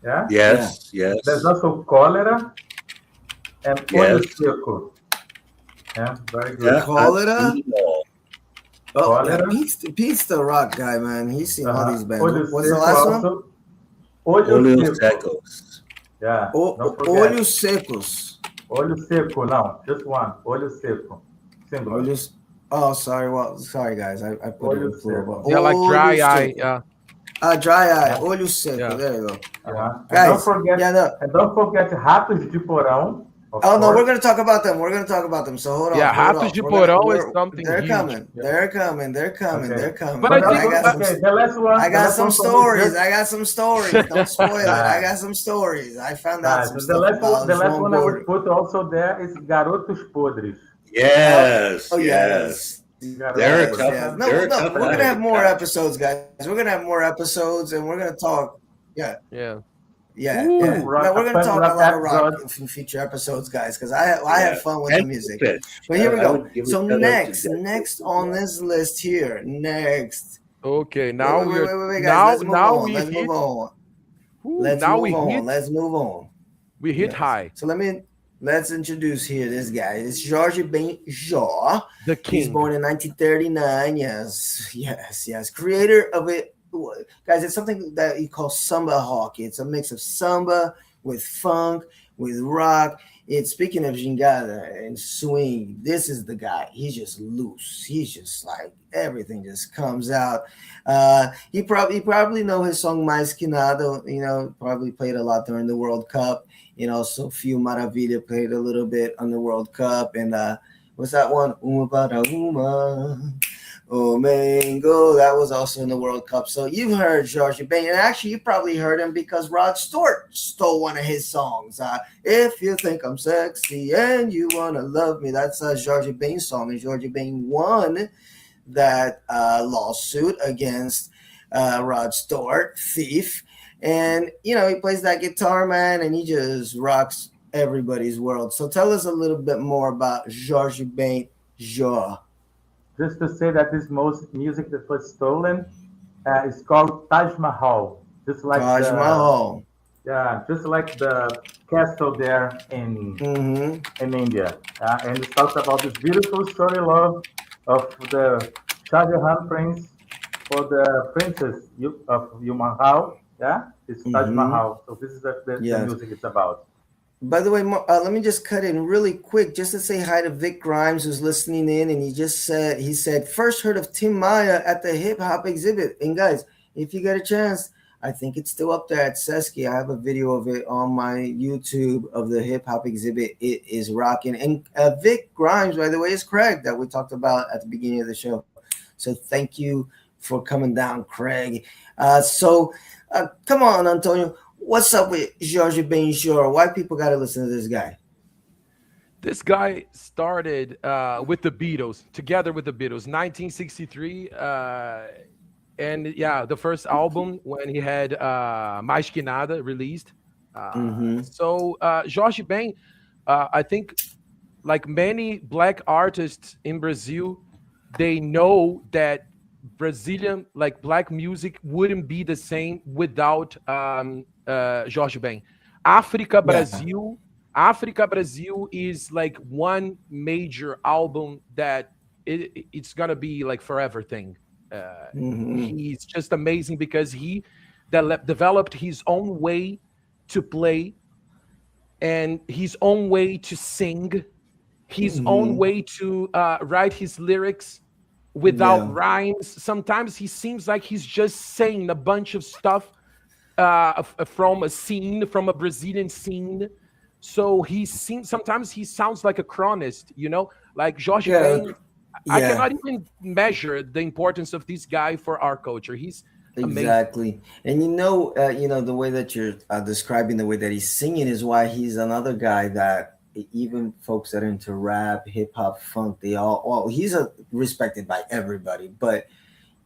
Yeah, Yeah. Yes, there's yes, also Cólera and Olho yes. Seco. Yeah, very Yeah, good. I've Cholera. seen them all. Oh, yeah. Cólera, Pete's the rock guy, man. He's seen all these bands. Olho What's the Seco last one? also. Olho Olhos Seco. secos. Yeah, don't forget. Olhos secos. Olho Seco, no, just one. Olho Seco, singular. Olhos. Oh, sorry. Well, sorry, guys. I put it Olho in plural. But Seco. Yeah, like dry olhos eye. seco. Yeah, Dry eye. Yeah, Olhos seco. yeah. There you go. Uh-huh. And don't Guys, forget, yeah, no. Ratos de Porão, of Oh no, we're course. gonna talk about them. We're gonna talk about them. So Yeah, hold Ratos off. de Porão is something They're huge. coming. Yeah. They're coming. They're coming. Okay. They're coming. But I But And think I got some. okay, the last one. I The got last some one for me stories. just I got some stories. Don't spoil it. I nice. got some stories. I found out Nice. some The stuff last one, about the last João one I would Gordo. put also there is Garotos Podres. Yes, Oh yes. yes. They're a Garotos. Yes, tough. yes. They're No, a no, tough we're gonna act have to more capture. episodes, guys. We're gonna have more episodes, and we're gonna talk. Yeah, Yeah. yeah, Ooh. yeah. No, we're gonna Punk talk a rock lot of rock episode. in future episodes, guys, because I Yeah, have fun with the and music. pitch. But here we I go. would give a So shout out to next Deadlift as on well. this list here, next. Okay, now we are Wait, guys. now Let's move now on. we Let's move hit. on. Ooh, Let's now move on. Let's move on. we hit Yes. high. So let's introduce here this guy. It's Jorge Benjor. The He's king. born in 1939. Yes. Creator of it, guys. It's something that he calls samba hockey. It's a mix of samba with funk, with rock. It's speaking of gingada and swing. This is the guy. He's just loose. He's just like everything just comes out. You probably know his song Mais Que Nada. You know, probably played a lot during the World Cup. You know, Sofia Maravilha played a little bit on the World Cup. And what's that one? Uma para uma. Oh, Mango, that was also in the World Cup. So you've heard George Ben, and actually you probably heard him because Rod Stewart stole one of his songs. If you think I'm sexy and you wanna love me, that's a George Ben song, and George Ben won that lawsuit against Rod Stewart, Thief, and you know he plays that guitar, man, and he just rocks everybody's world. So tell us a little bit more about George Ben Joe. Just to say that this most music that was stolen is called Taj Mahal, just like Taj the Mahal. yeah, just like the castle there in Mm-hmm. India. And it talks about this beautiful story love of the Shah Jahan prince for the princess of Mahal. Yeah, it's Taj Mm-hmm. Mahal. So this is the Yes. music it's about. By the way, let me just cut in really quick just to say hi to Vic Grimes, who's listening in, and he said first heard of Tim Maya at the hip hop exhibit. And guys, if you get a chance, I think it's still up there at Sesky. I have a video of it on my YouTube of the hip hop exhibit. It is rocking. And Vic Grimes, by the way, is Craig that we talked about at the beginning of the show. So thank you for coming down, Craig. So come on, Antonio. What's up with George Benjor? Why people got to listen to this guy? This guy started with the Beatles, together with the Beatles, 1963. And yeah, the first album when he had Mais Que Nada released. So Jorge Ben, I think like many black artists in Brazil, they know that Brazilian like black music wouldn't be the same without Jorge Ben. África Brasil, África Brasil is like one major album that it's gonna be like forever thing. He's just amazing because he developed his own way to play and his own way to sing, his own way to write his lyrics without rhymes. Sometimes he seems like he's just saying a bunch of stuff from a Brazilian scene. So sometimes he sounds like a chronist, you know, like Jorge Ben. I cannot even measure the importance of this guy for our culture. He's amazing. Exactly. And you know, the way that you're describing the way that he's singing is why he's another guy that even folks that are into rap, hip hop, funk, he's respected by everybody, but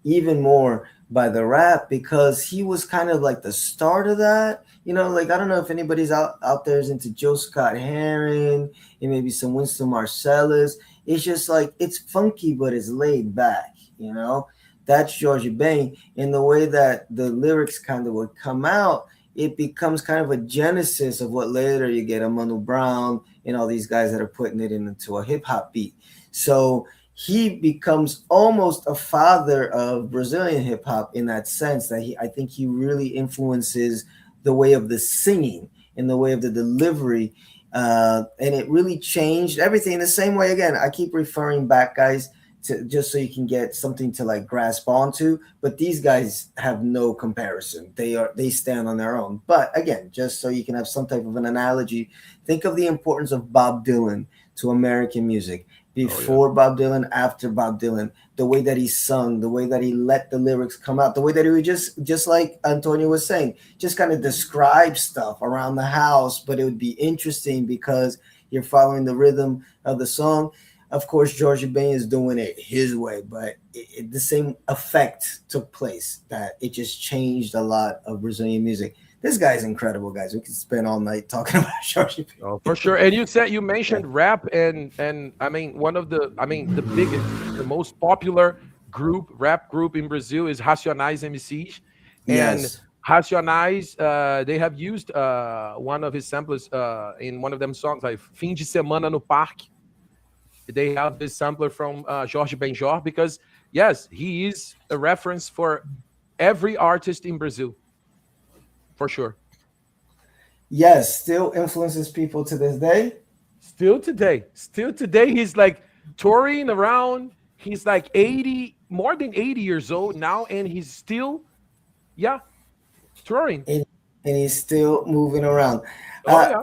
even more by the rap because he was kind of like the start of that. Like I don't know if anybody's out there is into Joe Scott Heron and maybe some Winston Marsalis. It's just like it's funky, but it's laid back. That's Georgia Bain. In the way that the lyrics kind of would come out, it becomes kind of a genesis of what later you get a Manu Brown and all these guys that are putting it into a hip hop beat. So he becomes almost a father of Brazilian hip hop in that sense that I think he really influences the way of the singing and the way of the delivery. And it really changed everything. The same way, again, I keep referring back, guys, to just so you can get something to like grasp onto. But these guys have no comparison. They stand on their own. But again, just so you can have some type of an analogy, think of the importance of Bob Dylan to American music. Before Bob Dylan, after Bob Dylan, the way that he sung, the way that he let the lyrics come out, the way that he would just like Antonio was saying, just kind of describe stuff around the house, but it would be interesting because you're following the rhythm of the song. Of course, George Ben is doing it his way, but the same effect took place that it just changed a lot of Brazilian music. This guy's incredible, guys. We could spend all night talking about George Ben. Oh, for sure. And you mentioned rap, and I mean the biggest, the most popular rap group in Brazil is Racionais MCs, and Yes. Racionais they have used one of his samples in one of them songs, like "Fim de Semana no Parque." They have this sampler from Jorge Benjor because yes, he is a reference for every artist in Brazil, for sure. Yes, still influences people to this day. Still today, he's like touring around. He's like 80, more than 80 years old now, and he's still, yeah, touring. And he's still moving around. Oh yeah.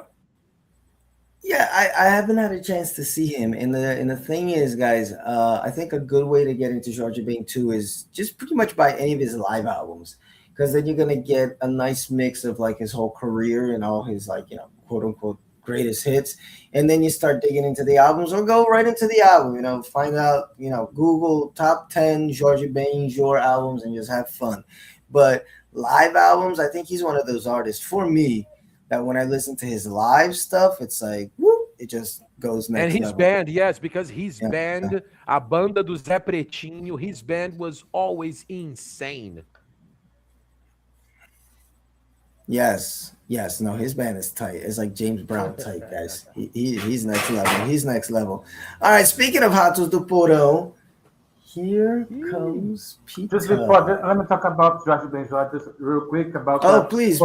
Yeah, I haven't had a chance to see him. And the thing is, guys, I think a good way to get into Georgia Bain too is just pretty much buy any of his live albums. Because then you're gonna get a nice mix of like his whole career and all his like, quote unquote greatest hits. And then you start digging into the albums or go right into the album, find out, Google top 10 Georgia Bain your albums and just have fun. But live albums, I think he's one of those artists for me that when I listen to his live stuff, it's like, whoop, it just goes next And his level. band, yes, because his band, a banda do Zé Pretinho, his band was always insane. Yes, no, his band is tight. It's like James Brown tight, guys. He's next level. He's next level. All right, speaking of Ratos do Porão, here comes Peter. Just before, let me talk about Jorge Benjor just real quick about Please.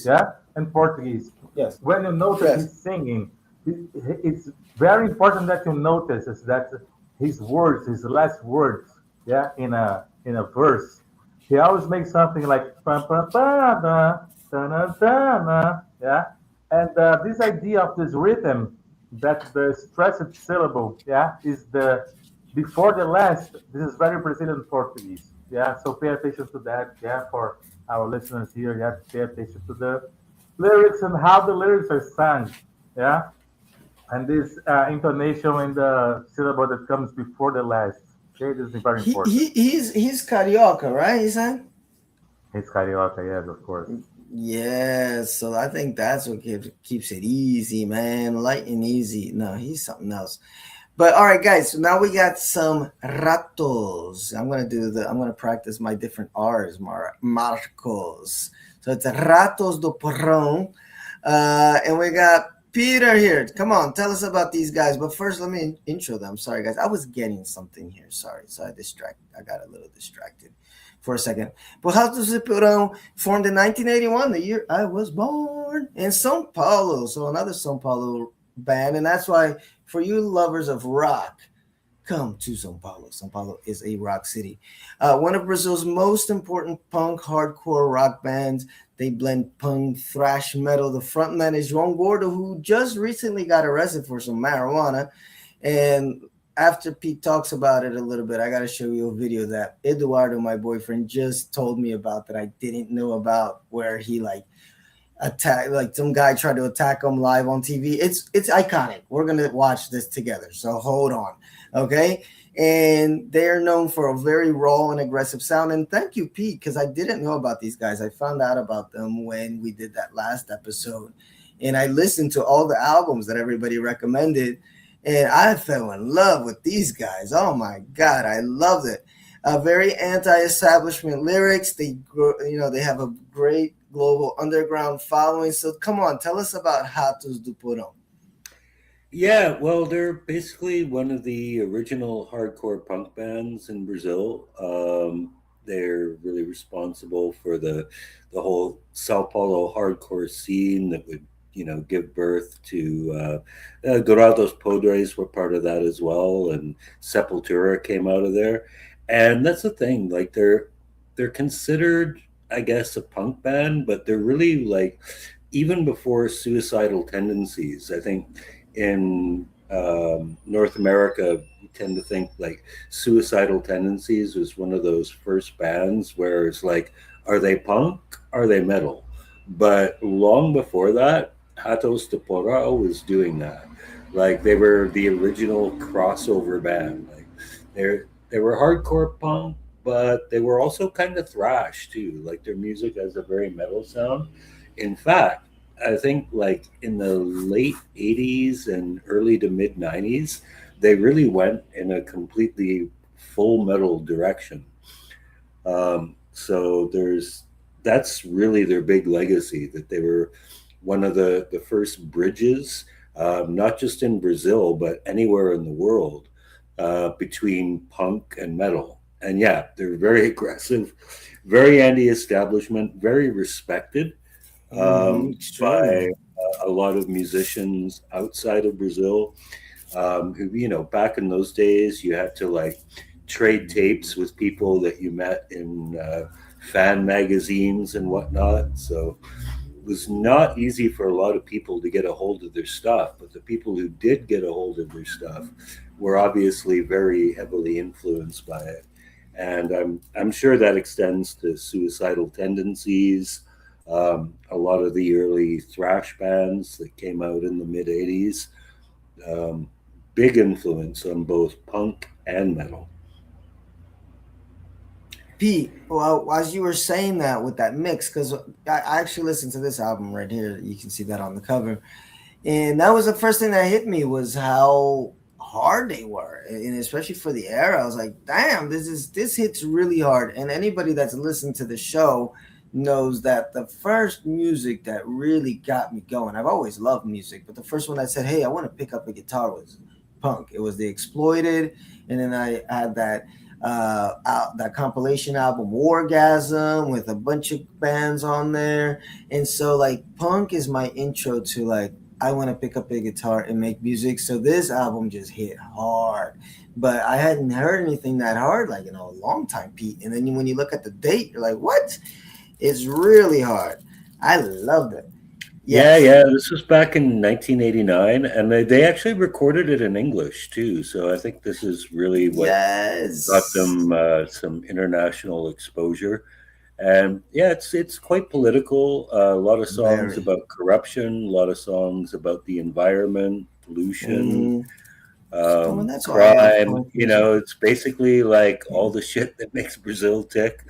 Yeah, and Portuguese. Yes. When you notice he's singing, it's very important that you notice is that his words, his last words, yeah, in a verse, he always makes something like pa pa pa da da da da, yeah, and this idea of this rhythm that the stressed syllable, yeah, is the before the last. This is very Brazilian Portuguese, yeah. So pay attention to that, yeah, for our listeners here. You have to pay attention to the lyrics and how the lyrics are sung, yeah, and this intonation in the syllable that comes before the last. Okay, this is very important. He's carioca, right? He's saying? It's carioca, yes, of course. Yeah, so I think that's what keeps it easy, man, light and easy. No, he's something else. But all right, guys. So now we got some ratos. I'm gonna practice my different R's, Marcos. So it's ratos do porão, and we got Peter here. Come on, tell us about these guys. But first, let me intro them. Sorry, guys. I was getting something here. Sorry, so I got a little distracted for a second. But Ratos do Porão formed in 1981, the year I was born, in São Paulo. So another São Paulo band, and that's why for you lovers of rock, come to São Paulo. São Paulo is a rock city. One of Brazil's most important punk hardcore rock bands. They blend punk, thrash metal. The frontman is João Gordo, who just recently got arrested for some marijuana. And after Pete talks about it a little bit, I got to show you a video that Eduardo, my boyfriend, just told me about that I didn't know about, where he some guy tried to attack him live on TV. It's iconic. We're gonna watch this together, so hold on, okay? and they're known for a very raw and aggressive sound. And thank you, Pete, because I didn't know about these guys. I found out about them when we did that last episode, and I listened to all the albums that everybody recommended, and I fell in love with these guys. Oh my God, I loved it. Very anti-establishment lyrics. They have a great global underground following. So come on, tell us about Ratos do Porão. Yeah, well, they're basically one of the original hardcore punk bands in Brazil. They're really responsible for the whole Sao Paulo hardcore scene that would, give birth to Dourados Podres were part of that as well, and Sepultura came out of there. And that's the thing, like they're considered, I guess, a punk band, but they're really like even before suicidal tendencies. I think in North America, we tend to think like Suicidal Tendencies was one of those first bands where it's like, are they punk? Are they metal? But long before that, Hatos de Porão was doing that. Like they were the original crossover band. Like they were hardcore punk, but they were also kind of thrash too. Like their music has a very metal sound. In fact, I think like in the late 80s and early to mid 90s, they really went in a completely full metal direction. So that's really their big legacy, that they were one of the first bridges, not just in Brazil, but anywhere in the world, between punk and metal. And yeah, they're very aggressive, very anti establishment, very respected by Extremely. a lot of musicians outside of Brazil. Who, back in those days, you had to like trade tapes with people that you met in fan magazines and whatnot. So it was not easy for a lot of people to get a hold of their stuff. But the people who did get a hold of their stuff were obviously very heavily influenced by it. And I'm sure that extends to Suicidal Tendencies, a lot of the early thrash bands that came out in the mid 80s. Um, Big influence on both punk and metal. Pete, well, as you were saying that with that mix, because I actually listened to this album right here. You can see that on the cover, and that was the first thing that hit me was how hard they were, and especially for the era. I was like, damn, this hits really hard. And anybody that's listened to the show knows that the first music that really got me going. I've always loved music, but the first one that said, "Hey, I want to pick up a guitar," was punk. It was The Exploited, and then I had that compilation album Wargasm with a bunch of bands on there. And so like punk is my intro to like I want to pick up a guitar and make music. So this album just hit hard. But I hadn't heard anything that hard like a long time, Pete. And then when you look at the date, you're like, what? It's really hard. I loved it. Yeah, Yes. yeah. This was back in 1989, and they actually recorded it in English too. So I think this is really what got Yes. them some international exposure. And yeah, it's quite political. A lot of songs Very. about corruption, a lot of songs about the environment, pollution, Mm. So, and that's why I love crime. punk music. It's basically like all the shit that makes Brazil tick,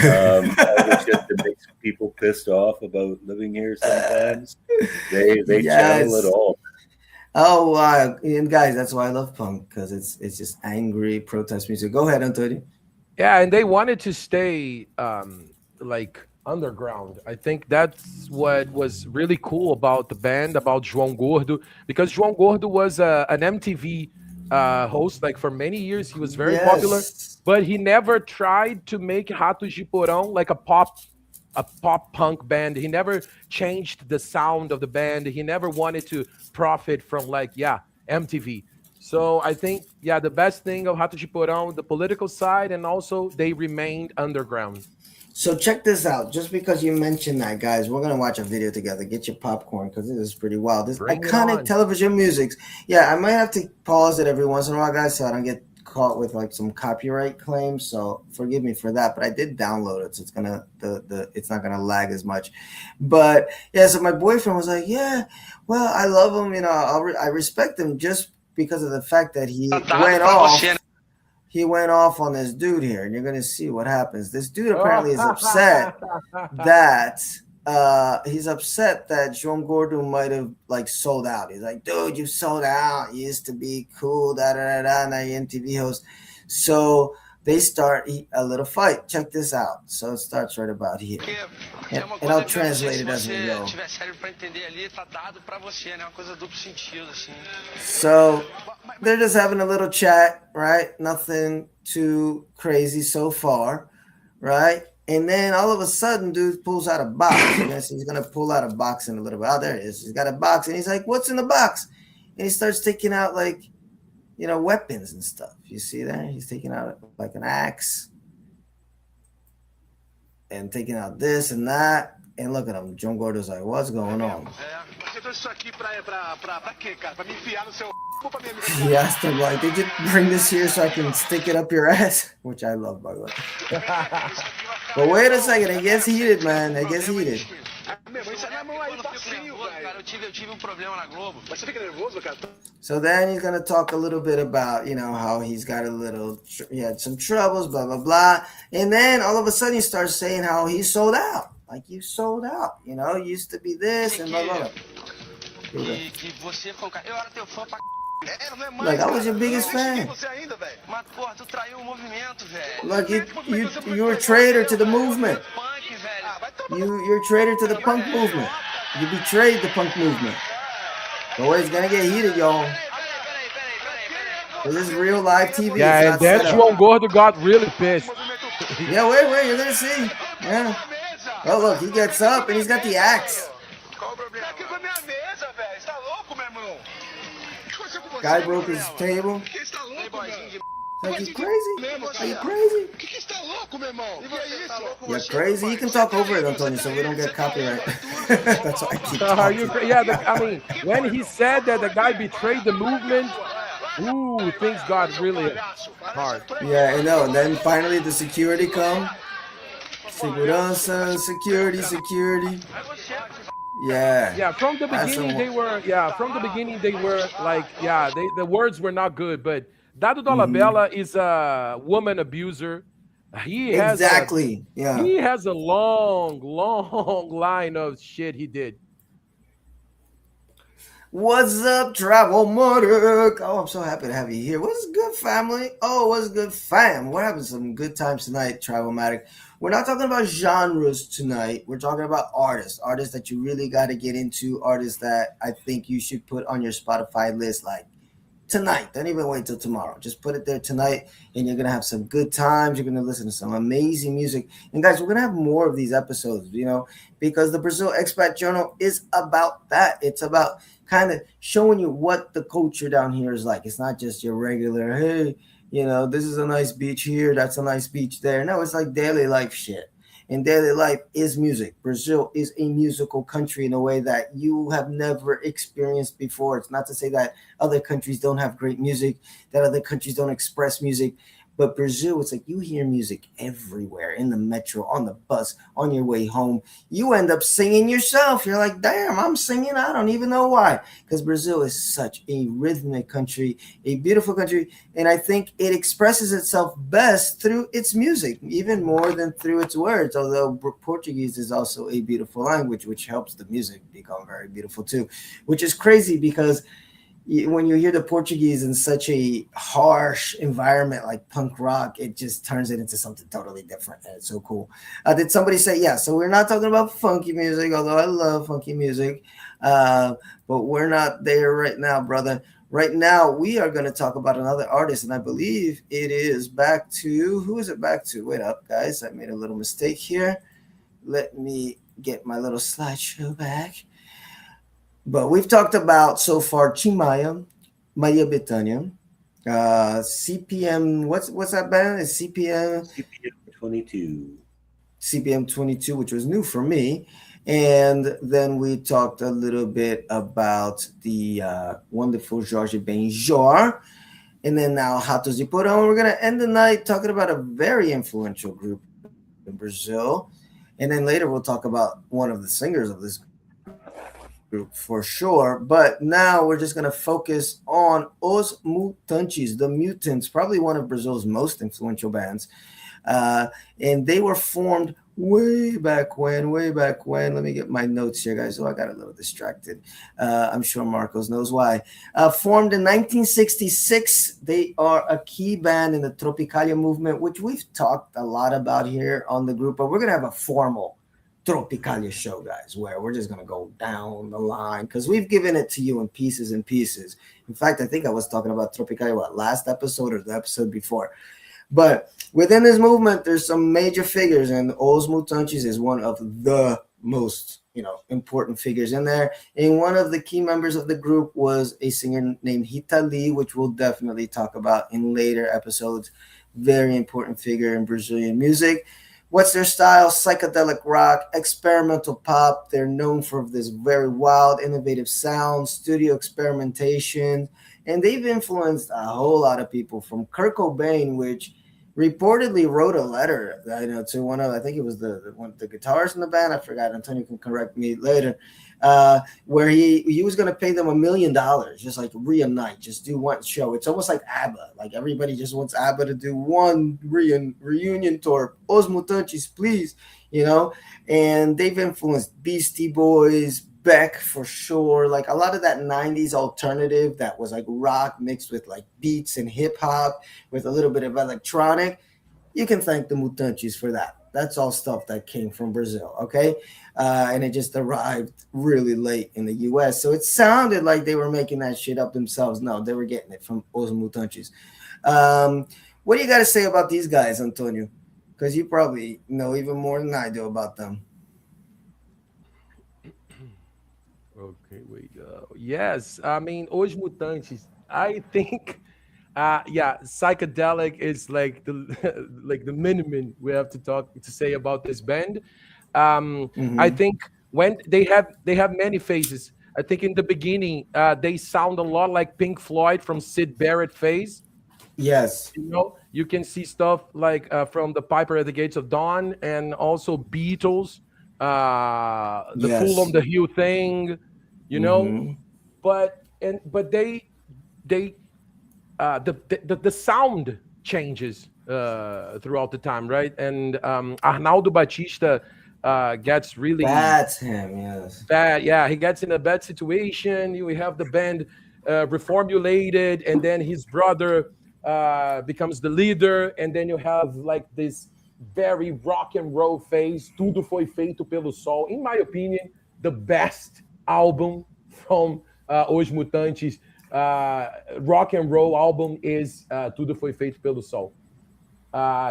all the shit that makes people pissed off about living here. Sometimes they channel it Yes. all. Oh, wow. And guys, that's why I love punk because it's just angry protest music. Go ahead, Antonio. Yeah, and they wanted to stay like underground. I think that's what was really cool about the band, about João Gordo, because João Gordo was an MTV host. Like for many years, he was very popular, Yes. but he never tried to make Ratos de Porão like a pop punk band. He never changed the sound of the band. He never wanted to profit from like MTV. So I think the best thing of Rato de Porão, the political side, and also they remained underground. So check this out. Just because you mentioned that, guys, we're gonna watch a video together. Get your popcorn because this is pretty wild. This Bring it iconic on. television music. Yeah, I might have to pause it every once in a while, guys, so I don't get caught with like some copyright claims. So forgive me for that. But I did download it, so it's gonna the it's not gonna lag as much. But yeah, so my boyfriend was like, "Yeah, well, I love him. I respect him just because of the fact that he went off." he went off on this dude here, and you're gonna see what happens. This dude apparently is upset Oh. that he's upset that João Gordo might have like sold out. He's like, dude, you sold out. You used to be cool, da da da da. Now you're MTV host. So they start a little fight. Check this out. So it starts right about here, and I'll translate it as we go. So they're just having a little chat, right? Nothing too crazy so far, right? And then all of a sudden, dude pulls out a box. He's gonna pull out a box in a little bit. Oh, there it is. He's got a box, and he's like, "What's in the box?" And he starts taking out like, weapons and stuff. You see there? He's taking out like an axe and taking out this and that. And look at him. João Gordo's like, "What's going on?" He asked him, like, "Did you bring this here so I can stick it up your ass?" Which I love, by the way. But wait a second. It gets heated, man. It gets heated. So then he's going to talk a little bit about, how he's got he had some troubles, blah, blah, blah. And then all of a sudden he starts saying how he sold out. Like, you sold out, you used to be this and blah, blah, blah. Like, I was your biggest fan. Like, you were a traitor to the movement. You're a traitor to the punk movement. You betrayed the punk movement. Boy, it's gonna get heated, y'all. This is real live TV. Yeah, and then João Gordo got really pissed. Yeah, wait, you're gonna see. Yeah. Oh, look, he gets up and he's got the axe. Guy broke his table. Like, he's crazy? Are you crazy? You're crazy? You can talk over it, Antonio, so we don't get copyright. That's why I keep talking. When he said that the guy betrayed the movement, things got really hard. Yeah, I know. And then finally the security come. Segurança, security. Yeah. From the beginning they were like, the words were not good, but Dado Dolabella is a woman abuser. He has He has a long line of shit he did. What's up, Travel Murdoch? Oh, I'm so happy to have you here. What's good, family? Oh, what's good, fam? We're having some good times tonight, Travelmatic. We're not talking about genres tonight. We're talking about artists that you really got to get into, artists that I think you should put on your Spotify list like tonight. Don't even wait till tomorrow. Just put it there tonight, and you're going to have some good times. You're going to listen to some amazing music. And guys, we're going to have more of these episodes, because the Brazil Expat Journal is about that. It's about kind of showing you what the culture down here is like. It's not just your regular, hey, this is a nice beach here, that's a nice beach there. No, it's like daily life shit. And daily life is music. Brazil is a musical country in a way that you have never experienced before. It's not to say that other countries don't have great music, that other countries don't express music. But Brazil, it's like you hear music everywhere, in the metro, on the bus, on your way home. You end up singing yourself. You're like, damn, I'm singing. I don't even know why. Because Brazil is such a rhythmic country, a beautiful country. And I think it expresses itself best through its music, even more than through its words. Although Portuguese is also a beautiful language, which helps the music become very beautiful too. Which is crazy because when you hear the Portuguese in such a harsh environment like punk rock, it just turns it into something totally different. And it's so cool. Did somebody say, yeah, so we're not talking about funky music, although I love funky music, but we're not there right now, brother. Right now, we are going to talk about another artist, and I believe it is back to, who is it back to? Wait up, guys. I made a little mistake here. Let me get my little slideshow back. But we've talked about so far Chimaya, Maria Bethânia, CPM. What's that band? It's CPM 22. CPM 22, which was new for me. And then we talked a little bit about the wonderful Jorge Benjor. And then now Ratos de Porão. We're going to end the night talking about a very influential group in Brazil. And then later we'll talk about one of the singers of this group. group for sure. But now we're just gonna focus on Os Mutantes, the Mutants, probably one of Brazil's most influential bands. Uh, and they were formed way back when, way back when. Let me get my notes here, guys. Oh, I got a little distracted. I'm sure Marcos knows why. Formed in 1966, they are a key band in the Tropicalia movement, which we've talked a lot about here on the group, but we're going to have a formal Tropicalia show, guys, where we're just going to go down the line because we've given it to you in pieces and pieces. In fact, I think I was talking about Tropicalia, last episode or the episode before. But within this movement, there's some major figures, and Os Mutantes is one of the most, important figures in there. And one of the key members of the group was a singer named Hita Lee, which we'll definitely talk about in later episodes. Very important figure in Brazilian music. What's their style? Psychedelic rock, experimental pop. They're known for this very wild, innovative sound, studio experimentation, and they've influenced a whole lot of people from Kurt Cobain, which reportedly wrote a letter, to one of, I think it was the guitarists in the band. I forgot. Antonio can correct me later. Where he was going to pay them $1 million, just like reunite, just do one show. It's almost like ABBA. Like everybody just wants ABBA to do one reunion tour. Os Mutantes, please, And they've influenced Beastie Boys, Beck for sure, like a lot of that 90s alternative that was like rock mixed with like beats and hip hop with a little bit of electronic. You can thank the Mutantes for that. That's all stuff that came from Brazil, okay? And it just arrived really late in the US. So it sounded like they were making that shit up themselves. No, they were getting it from Os Mutantes. What do you got to say about these guys, Antonio? Because you probably know even more than I do about them. Okay, wait. Yes, I mean, Os Mutantes. I think, yeah, psychedelic is like the like the minimum we have to say about this band. I Mm-hmm. think when they have many phases. I think in the beginning, they sound a lot like Pink Floyd from Sid Barrett phase. Yes. You can see stuff like from the Piper at the Gates of Dawn, and also Beatles, the Fool on Yes. the Hill thing, you know. Mm-hmm. But they the sound changes throughout the time, right? And Arnaldo Batista gets really That's him, yes. bad. Yeah, he gets in a bad situation. You have the band reformulated, and then his brother becomes the leader, and then you have like this very rock and roll phase. Tudo foi feito pelo sol. In my opinion, the best album from Os Mutantes rock and roll album is Tudo Foi Feito pelo Sol.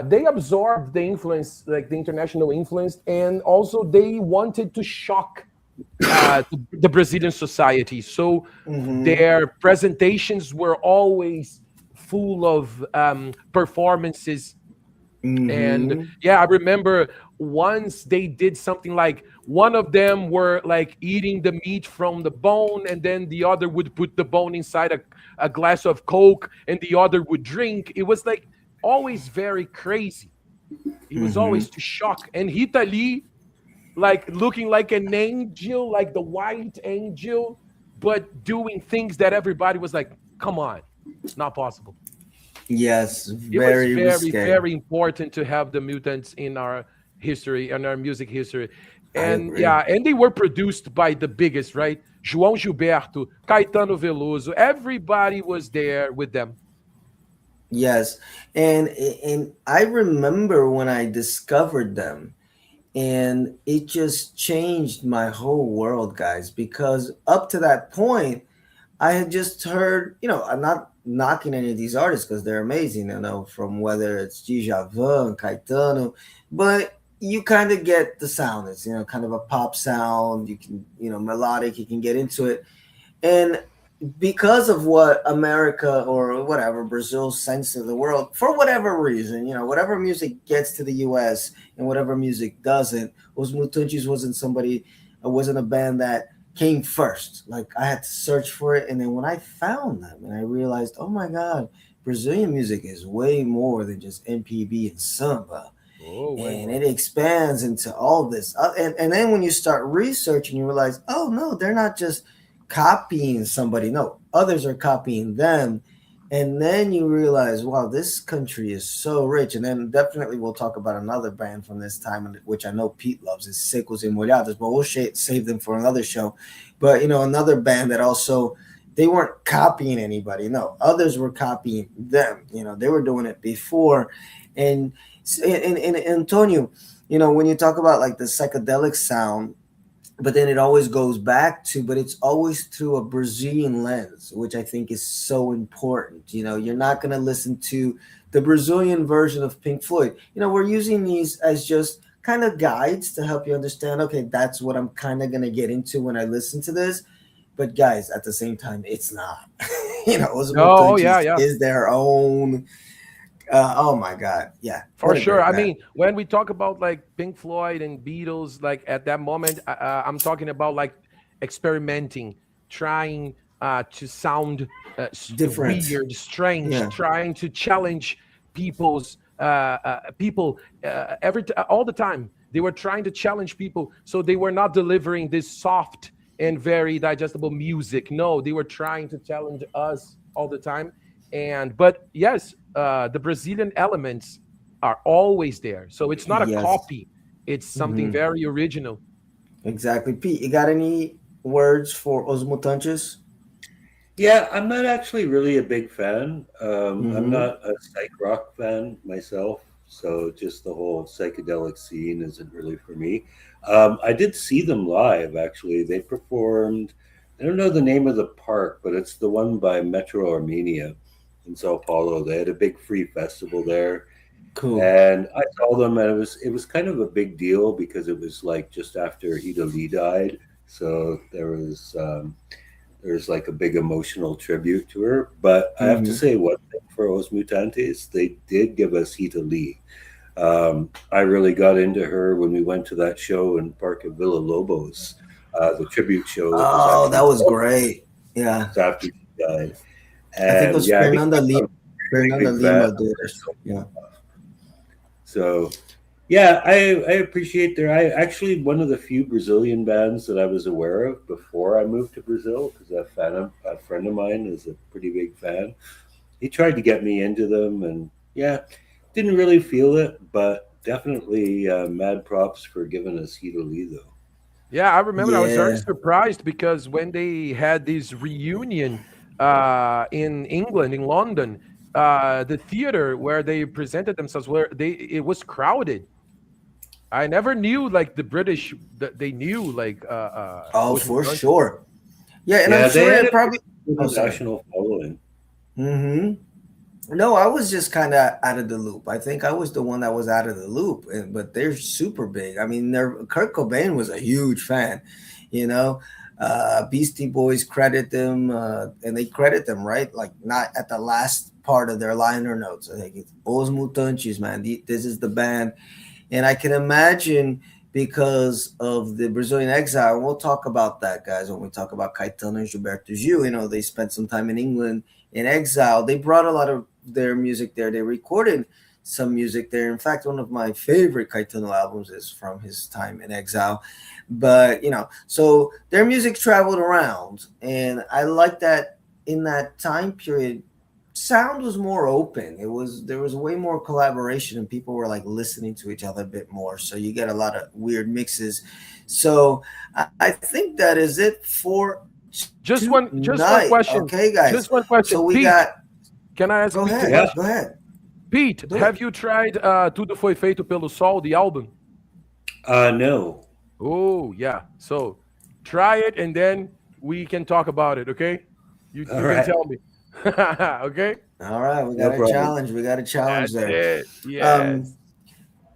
They absorbed the influence, like the international influence, and also they wanted to shock the Brazilian society. So Mm-hmm. their presentations were always full of performances. And Mm-hmm. yeah, I remember once they did something like one of them were like eating the meat from the bone, and then the other would put the bone inside a glass of Coke, and the other would drink. It was like always very crazy. It was Mm-hmm. always to shock. And Rita Lee, like looking like an angel, like the white angel, but doing things that everybody was like, come on, not possible. Yes, It was very very, risque. very important to have the mutants in our history and our music history. I And agree. yeah, and they were produced by the biggest, right? João Gilberto, Caetano Veloso, everybody was there with them. Yes. And I remember when I discovered them, and it just changed my whole world, guys, because up to that point I had just heard, I'm not knocking any of these artists because they're amazing, from whether it's Djavan, Caetano, but you kind of get the sound. It's, kind of a pop sound. You can, melodic, you can get into it. And because of what America or whatever Brazil sends to the world, for whatever reason, whatever music gets to the US and whatever music doesn't, Os Mutantes wasn't a band that came first. Like I had to search for it, and then when I found them, and I realized, oh my God, Brazilian music is way more than just MPB and samba. Oh, way and more. it expands into all this. And then when you start researching, you realize, oh no, they're not just copying somebody. No, others are copying them. And then you realize, wow, this country is so rich. And then definitely we'll talk about another band from this time, which I know Pete loves, is Secos y Molhados, but we'll save them for another show. But, another band that also, they weren't copying anybody. No, others were copying them. They were doing it before. And Antonio, when you talk about like the psychedelic sound, but then it always goes back to, but it's always through a Brazilian lens, which I think is so important. You're not going to listen to the Brazilian version of Pink Floyd. We're using these as just kind of guides to help you understand, okay, that's what I'm kind of going to get into when I listen to this. But guys, at the same time, it's not. Osmo No, yeah, Touches yeah. is their own. Oh my God. Yeah. For What a sure. great I band. mean, when we talk about like Pink Floyd and Beatles, like at that moment, I'm talking about like experimenting, trying to sound Different. weird, strange, Yeah. trying to challenge people's people all the time. They were trying to challenge people, so they were not delivering this soft and very digestible music. No, they were trying to challenge us all the time. But yes, the Brazilian elements are always there. So it's not a Yes. copy. It's something Hmm. very original. Exactly. Pete, you got any words for Os Mutantes? Yeah, I'm not actually really a big fan. I'm Mm-hmm. not a psych rock fan myself, so just the whole psychedelic scene isn't really for me. I did see them live, actually. They performed, I don't know the name of the park, but it's the one by Metro Armenia in Sao Paulo. They had a big free festival there, Cool. and I saw them, and it was kind of a big deal because it was like just after Hida Lee died, so there's like a big emotional tribute to her. But I have to Mm-hmm. say one thing for Os Mutantes, they did give us Hita Lee. I really got into her when we went to that show in Park at Villa Lobos, the tribute show that was Oh, that actually was 12 great. Yeah. years after she died. I think it And was yeah, I became Fernanda a Lima. really Fernanda big fan Lima of did it. her. Yeah. So yeah, I appreciate their. I actually one of the few Brazilian bands that I was aware of before I moved to Brazil because a friend of mine is a pretty big fan. He tried to get me into them, and yeah, didn't really feel it, but definitely mad props for giving us Hito Lee though. Yeah, I remember I was very Yeah. surprised because when they had this reunion in England, in London, the theater where they presented themselves, where it was crowded. I never knew like the British that they knew like Oh, Os for Mutantes. sure. Yeah, and I'm Yeah, they sure had it a probably. pretty Oh, good sorry. national following. Mm-hmm. No, I was just kind of out of the loop. I think I was the one that was out of the loop, but they're super big. I mean, Kurt Cobain was a huge fan, you know. Beastie Boys credit them, and they credit them right, like not at the last part of their liner notes. I think it's Os Mutantes, man. This is the band, and I can imagine because of the Brazilian exile, and we'll talk about that, guys, when we talk about Caetano and Gilberto Gil. They spent some time in England in exile. They brought a lot of their music there. They recorded some music there. In fact, one of my favorite Caetano albums is from his time in exile. But, so their music traveled around, and I like that in that time period sound was more open. There was way more collaboration and people were like listening to each other a bit more. So you get a lot of weird mixes. So I think that is it for Just one tonight. question. Okay, guys. Just one So question. we Pete, got can I ask go Pete a ahead. Yeah, Go question? ahead. Pete, Do have it. you tried Tudo Foi Feito pelo Sol, the album? no. Oh, yeah. So try it and then we can talk about it, okay? All You can right, tell me. Okay? All right, we no got a problem. challenge. We got a challenge That's there. it. Um, Yes.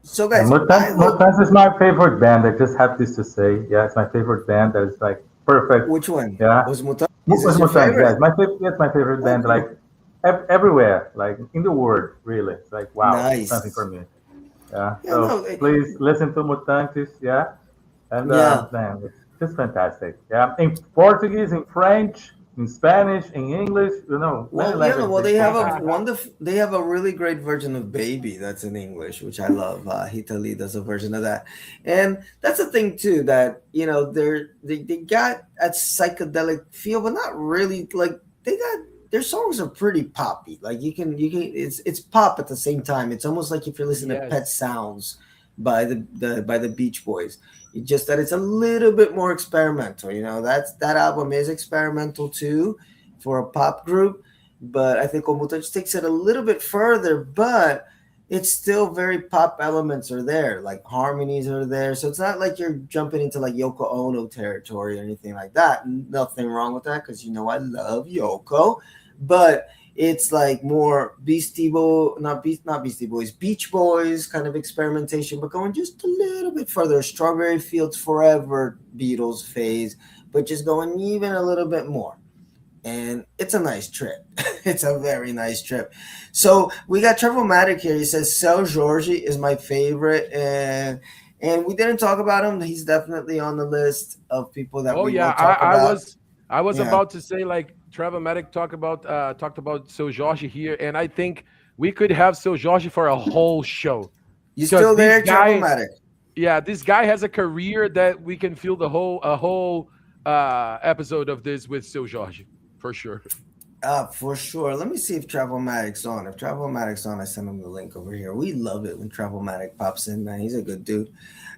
so And guys, I hope Mutantes is my favorite band. I just have this to say. Yeah, it's my favorite band. That is like perfect. which one? Yeah, Was Mutantes is Was your Mutantes. Yeah, favorite? it's my favorite Oh, band. Like cool. everywhere, like in the world, really. It's like wow, it's something for Nice. me. Yeah. Yeah, So no, please listen to Mutantes. Yeah, and yeah. man, it's just fantastic. Yeah, in Portuguese, in French, in Spanish, in English, many Well, yeah, languages well, they they have spoke. a wonderful, they have a really great version of Baby that's in English, which I love. Hitali does a version of that, and that's the thing too, that they got a psychedelic feel, but not really. Like they got their songs are pretty poppy. Like you can it's pop at the same time. It's almost like if you're listening to Pet Yes. Sounds by the Beach Boys. It's just that it's a little bit more experimental. That album is experimental too for a pop group, but I think Omuta just takes it a little bit further, but it's still very pop elements are there, like harmonies are there. So it's not like you're jumping into like Yoko Ono territory or anything like that. Nothing wrong with that because I love Yoko, but it's like more Beastie Boy, not Beastie Boys, Beach Boys kind of experimentation, but going just a little bit further. Strawberry Fields Forever Beatles phase, but just going even a little bit more, and it's a nice trip. It's a very nice trip. So we got Trevor Maddock here. He says Sel Georgi is my favorite, and we didn't talk about him. He's definitely on the list of people that Oh we yeah, will talk about. I was Yeah, about to say like Trevor Medic talked about Seu Jorge here, and I think we could have Seu Jorge for a whole show you because still this there, Trevor guy, Maddock? yeah, this guy has a career that we can fill the whole episode of this with Seu Jorge for sure. For sure. Let me see if Travel Maddox's on. If Travel Maddox's on, I send him the link over here. We love it when Travel Maddox pops in, man. He's a good dude.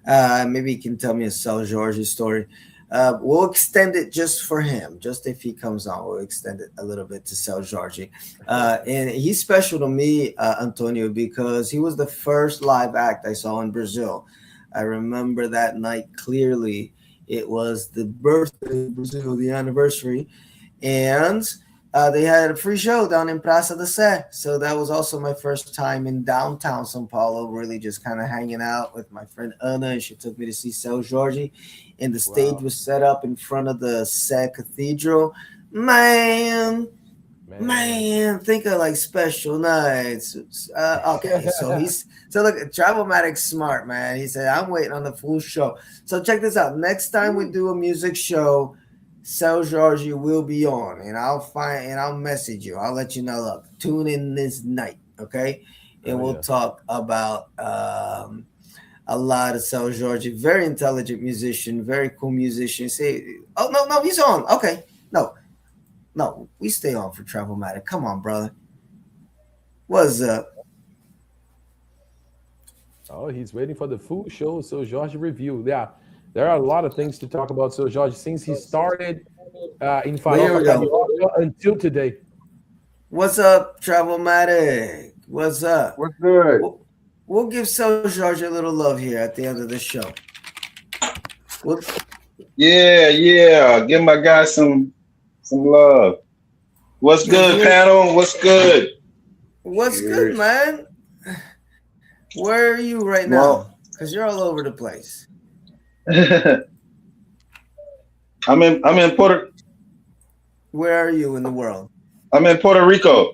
Maybe he can tell me a Sal George story. We'll extend it just for him, just if he comes on. We'll extend it a little bit to Sal George. And he's special to me, Antonio, because he was the first live act I saw in Brazil. I remember that night clearly. It was the birthday of Brazil, the anniversary, and they had a free show down in Praça da Sé. So that was also my first time in downtown São Paulo, really just kind of hanging out with my friend Ana, and she took me to see Seu Jorge. And the stage Wow, was set up in front of the Sé Cathedral. Man, man. Man, think of like special nights. Okay, so look, Travelmatic's smart, man. He said, I'm waiting on the full show. So check this out. Next time we do a music show, Sel George will be on, and I'll message you. I'll let you know. Look, tune in this night, okay? Oh And we'll yeah. talk about a lot of Sel George. Very intelligent musician, very cool musician. Say, oh no, he's on. Okay, no, we stay on for Travelmatic. Come on, brother. What's up? Oh, he's waiting for the full show. So Jorge review. Yeah, there are a lot of things to talk about. So Jorge, since he started in Well, here Farofa we go. Carioca until today. What's up, Travelmatic? What's up? What's good? We'll give Sel George a little love here at the end of the show. We'll, Yeah. Give my guy some love. What's good, panel? What's good? what's good, man? Where are you right Well, now? Because you're all over the place. I'm in Where are you in the world? Puerto Rico.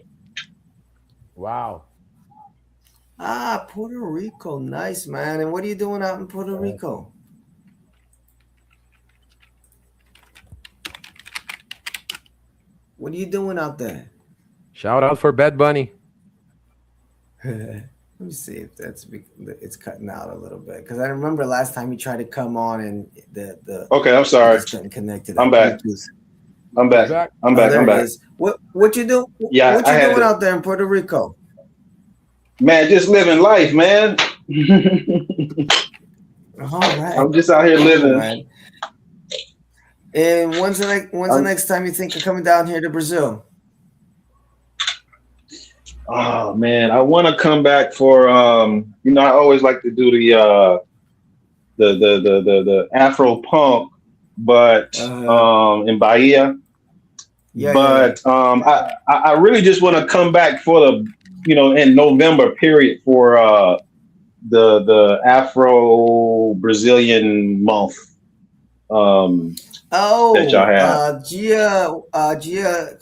Wow. Puerto Rico. Nice, man. And what are you doing out in Puerto Rico? What are you doing out there? Shout out for Bad Bunny. Let me see if it's cutting out a little bit because I remember last time you tried to come on and the Okay, I'm it sorry. just couldn't connect to I'm back. Bluetooth. I'm back. Back. I'm Oh, back. there I'm it back. is. What you do? Yeah, What I you had doing to, out there in Puerto Rico? man, just living life, man. All right, I'm just out here cool, living. man. And when's the next time you think of coming down here to Brazil? Oh man, I want to come back for I always like to do the Afro punk, but in Bahia. Yeah. But I really just want to come back for the in November period for the Afro Brazilian month that y'all have. Dia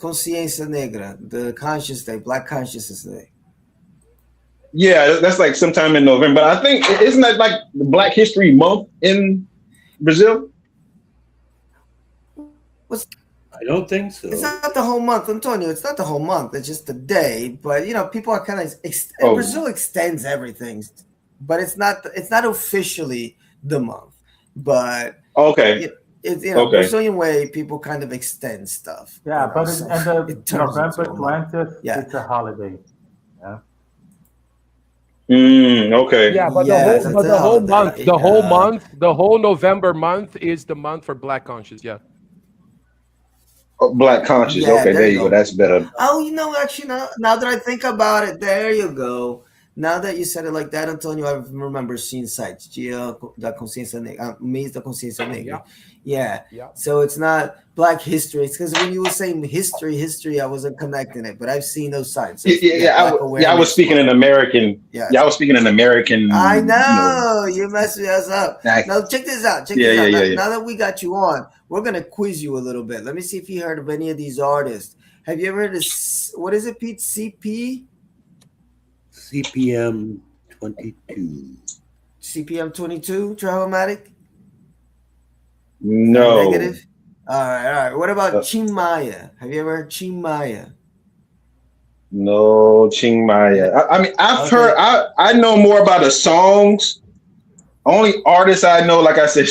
Consciência Negra, the Conscious Day, Black Consciousness Day. Yeah, that's like sometime in November. But I think isn't that like the Black History Month in Brazil? I don't think It's so. not the whole month, Antonio. It's not the whole month. It's just the day. But people are kind of Oh, Brazil extends everything, but it's not officially the month. But okay, it's okay. Brazilian way. People kind of extend stuff. Yeah, but So and the it turns into November a month. 20th, Yeah. it's a holiday. Yeah. Okay. Yeah, Yes, it's a the whole month, holiday. the whole November month is the month for Black Conscious. Yeah. Oh, Black conscious. Yeah, Okay, there there you you go. go. That's better. Oh, actually, now that I think about it, there you go. Now that you said it like that, Antonio, I remember seeing sites. Dia da Consciência Negra, Mês da Consciência Negra. Yeah. Yeah. Yeah. So it's not Black History. It's because when you were saying history, I wasn't connecting it. But I've seen those signs. So Yeah, it's, yeah, yeah, Black I was Awareness speaking in Month. American. Yeah, Yes. I was speaking in I American. know you messed us up. Ac- Now check this out. Check yeah, this yeah, out. yeah, Now, yeah. now that we got you on, we're gonna quiz you a little bit. Let me see if you heard of any of these artists. Have you ever heard of what is it, Pete? CP? CPM 22. CPM 22? Travelmatic? No, Negative? All right. What about uh, Chimaya? Have you ever heard Chimaya? no, Ching Maya. I mean, I've heard. Okay. I know more about the songs. Only artists I know, like I said,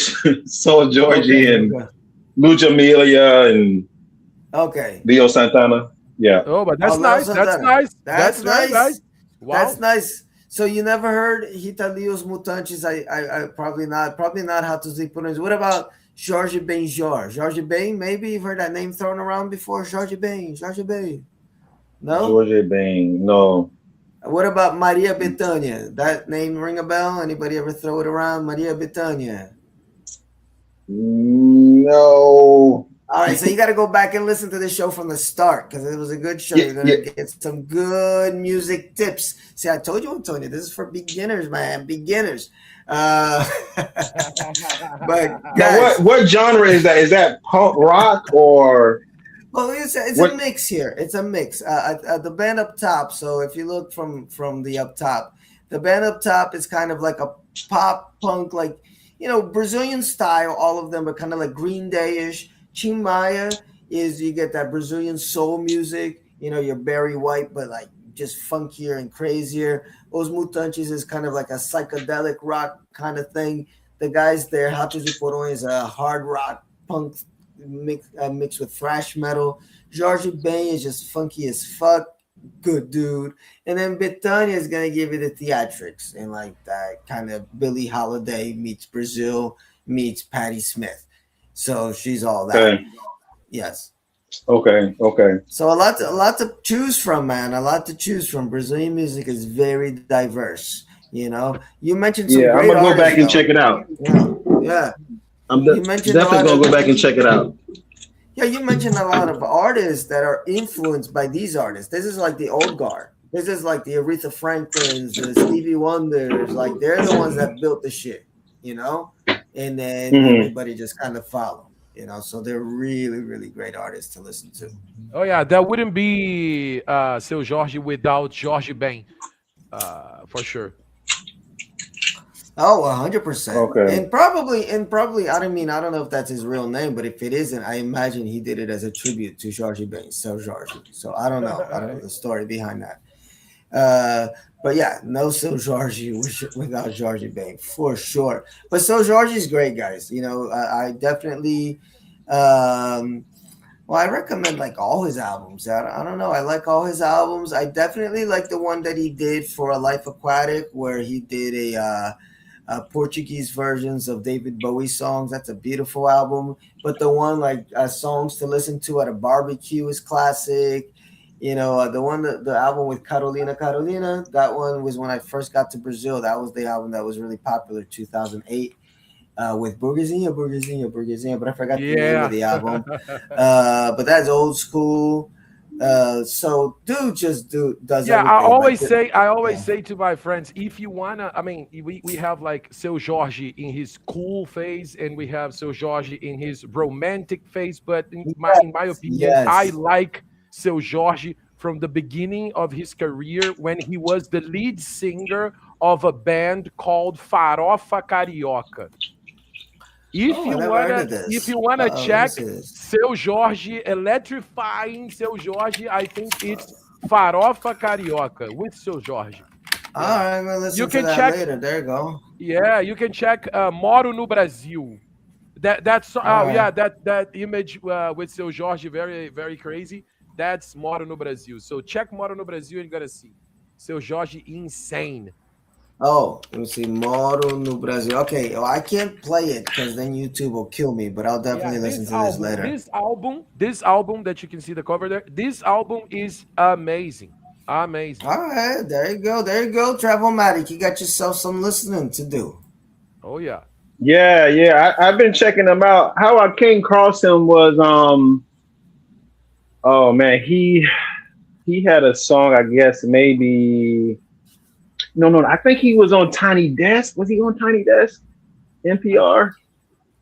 Soul Georgie Okay. and Okay. Lucha Amelia and Okay. Leo Santana. Yeah. Oh, but Oh, that's Leo nice. That's Santana. nice. That's That's very nice. nice. That's Wow. nice. So you never heard Hitalios Mutantes? I probably not. Probably not Ratos e Porões. What about Jorge Benjor? Jorge Ben? Maybe you've heard that name thrown around before. Jorge Ben. Jorge Ben. No. Georgia Bang. No. What about Maria Bethânia? That name ring a bell? Anybody ever throw it around? Maria Bethânia. No. All right, so you got to go back and listen to the show from the start because it was a good show. Yeah, You're yeah. gonna get some good music tips. See, I told you, Antonio, this is for beginners, man, beginners. Uh, but Now, guys, what genre is that? Is that punk rock or well, it's a what? mix here. It's a mix. The band up top. So if you look from the up top, the band up top is kind of like a pop punk, like Brazilian style. All of them are kind of like Green Day-ish. Chimaya is you get that Brazilian soul music. Your Barry White, but like just funkier and crazier. Os Mutantes is kind of like a psychedelic rock kind of thing. The guys there, Ratos e Porões, is a hard rock punk mixed with thrash metal. Jorge Ben is just funky as fuck, good dude. And then Bethania is gonna give you the theatrics and like that kind of Billie Holiday meets Brazil meets Patti Smith. So she's all that. Okay, Yes. okay. So a lot to choose from, man. A lot to choose from. Brazilian music is very diverse. You mentioned some Yeah, I'm great gonna go artists, back and though. check it out. Yeah. You mentioned a Definitely lot gonna of go back and check it out. Yeah, you mentioned a lot of artists that are influenced by these artists. This is like the old guard. This is like the Aretha Franklins, the Stevie Wonders. Like they're the ones that built the shit, and then Hmm. everybody just kind of follow. So they're really, really great artists to listen to. Oh yeah, that wouldn't be Seu Jorge without Jorge Ben, for sure. Oh, 100%. Okay. And probably, I don't know if that's his real name, but if it isn't, I imagine he did it as a tribute to Georgie Bain, so Georgie. So I don't know. I don't know the story behind that. But yeah, no So Georgie without Georgie Bain for sure. But So Georgie's great, guys. I definitely, well, I recommend like all his albums. I don't know. I like all his albums. I definitely like the one that he did for A Life Aquatic, where he did Portuguese versions of David Bowie songs. That's a beautiful album. But the one like songs to listen to at a barbecue is classic. The album with Carolina. That one was when I first got to Brazil. That was the album that was really popular, 2008. With Burguesinha, but I forgot the name of Yeah. the album. But that's old school. So dude just does Yeah, everything. Like, I always yeah, say to my friends, if you wanna, I mean, we have like Seu Jorge in his cool phase, and we have Seu Jorge in his romantic phase. But in my opinion, I yes. like Seu Jorge from the beginning of his career when he was the lead singer of a band called Farofa Carioca. Oh, I never heard of If this. you wanna Let me check see this. Seu Jorge, electrifying Seu Jorge, I think it's Farofa Carioca with Seu Jorge. All Yeah. right, I'm gonna You listen to can that check, later. There you go. yeah, you can check Moro no Brasil. That's All oh right. yeah, that image with Seu Jorge, very very crazy. That's Moro no Brasil. So check Moro no Brasil and you're gonna see Seu Jorge insane. Oh, let me see. Moro no Brasil. Okay, well, I can't play it because then YouTube will kill me, but I'll Yeah, definitely listen to this later. this album that you can see the cover there, this album is amazing. Amazing. All right, there you go. There you go. Travelmatic. You got yourself some listening to do. Oh yeah. Yeah, yeah. I've been checking him out. How I came across him was oh man, he had a song, I guess maybe no, I think he was on Tiny Desk. Was he on Tiny Desk? I NPR?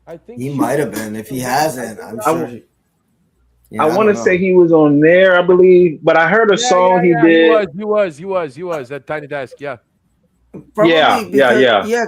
I think He so. might have been. If he I hasn't, think I'm that sure. was. I Yeah, I want don't to say know. he was on there, I believe, but I heard a Yeah, song yeah, he yeah. did. He was at Tiny Desk. Yeah. Yeah, Probably yeah, because, yeah. yeah,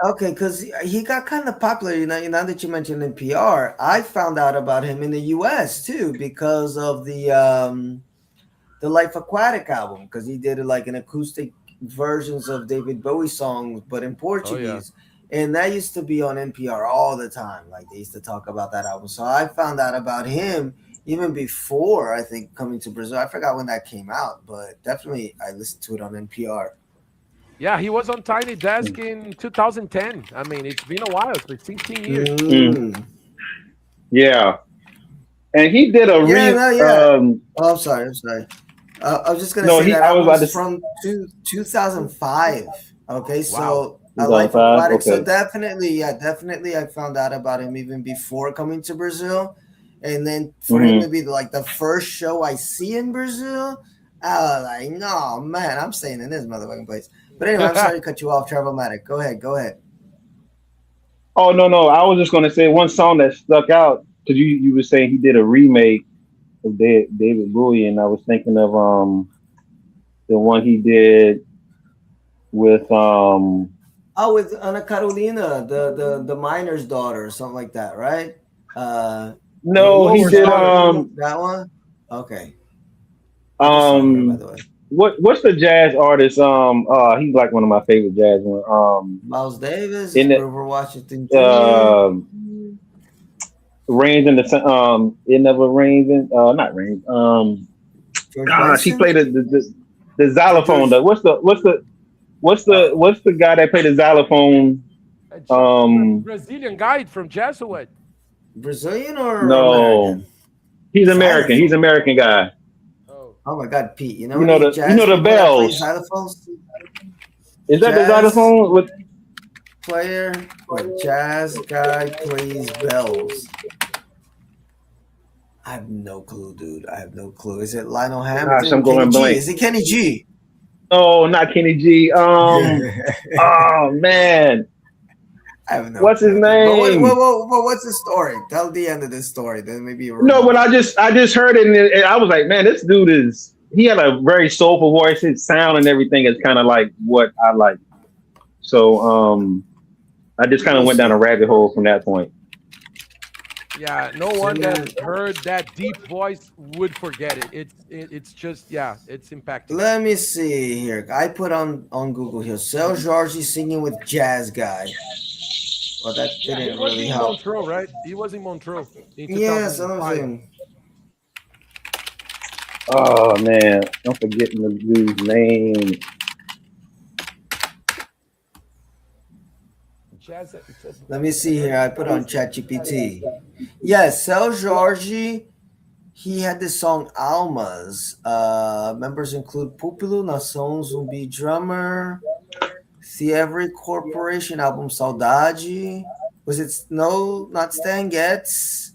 okay, because he got kind of popular. Now that you mentioned NPR, I found out about him in the U.S. too because of the Life Aquatic album, because he did like an acoustic versions of David Bowie songs, but in Oh yeah. Portuguese. And that used to be on NPR all the time. Like they used to talk about that album. So I found out about him even before I think coming to Brazil. I forgot when that came out, but definitely I listened to it on NPR. Yeah, he was on Tiny Desk in 2010. I mean, it's been a while. It's been 16 years. Mm, Mm. yeah. And he did a Yeah, re no, yeah. Oh, I'm sorry. I'm sorry. I was just gonna no, say he that I was about album's to from 2005. Okay, Wow. so a Life 2005. Aquatic. So Okay. definitely, yeah, definitely, I found out about him even before coming to Brazil, and then for him to Hmm. be like the first show I see in Brazil, I was like, no, man, I'm staying in this motherfucking place. But anyway, I'm sorry to cut you off, Travelmatic. Go ahead, go ahead. Oh no, I was just gonna say one song that stuck out because you were saying he did a remake of David Bowie, and I was thinking of the one he did with Oh, with Ana Carolina, the miner's daughter, or something like that, right? Uh, no, Oh, he or Luisa did daughter. Carolina, that one. Okay, I just saw her by um the way. what's the jazz artist he's like one of my favorite jazz ones Miles Davis, in the Grover Washington Jr., um rains in the it never rains in not rains George gosh he Benson, played the xylophone George what's the guy that played the xylophone um Brazilian guy from Jesuit. Brazilian or no American? He's Xylophone. American guy. Oh. Oh my God, Pete! You know any You jazz know the people that play bells. xylophones? Is that the Jazz xylophone with player or jazz guy plays bells. I have no clue, dude. I have no clue. Is it Lionel gosh, I'm Hampton? Kenny going G? blank. Is it Kenny G? Oh, not Kenny G. Oh man, I have no what's his clue, dude. But name? what's the story? Tell the end of this story, then maybe you'll No, but remember. I just heard it and I was like, man, this dude is he had a very soulful voice. His sound and everything is kind of like what I like. So I just Let kind of me went down a see. rabbit hole from that point. Yeah, no one that Singer. heard that deep voice would forget it. It's just yeah, it's impacting. Let me see here. I put on Google here. Sel George singing with jazz guy. Well, that Yeah, he didn't was really in help. Montreux, right? He was in Montreux in Yeah, so let me 2005. see. Oh man, I'm forgetting the dude's name. Jazz. Let me see here. I put on ChatGPT. Yes, Sel George. He had this song Almas. Members include Pupilo, Nação Zumbi drummer, Thievery Corporation album Saudade. Was it no, not Stan Getz?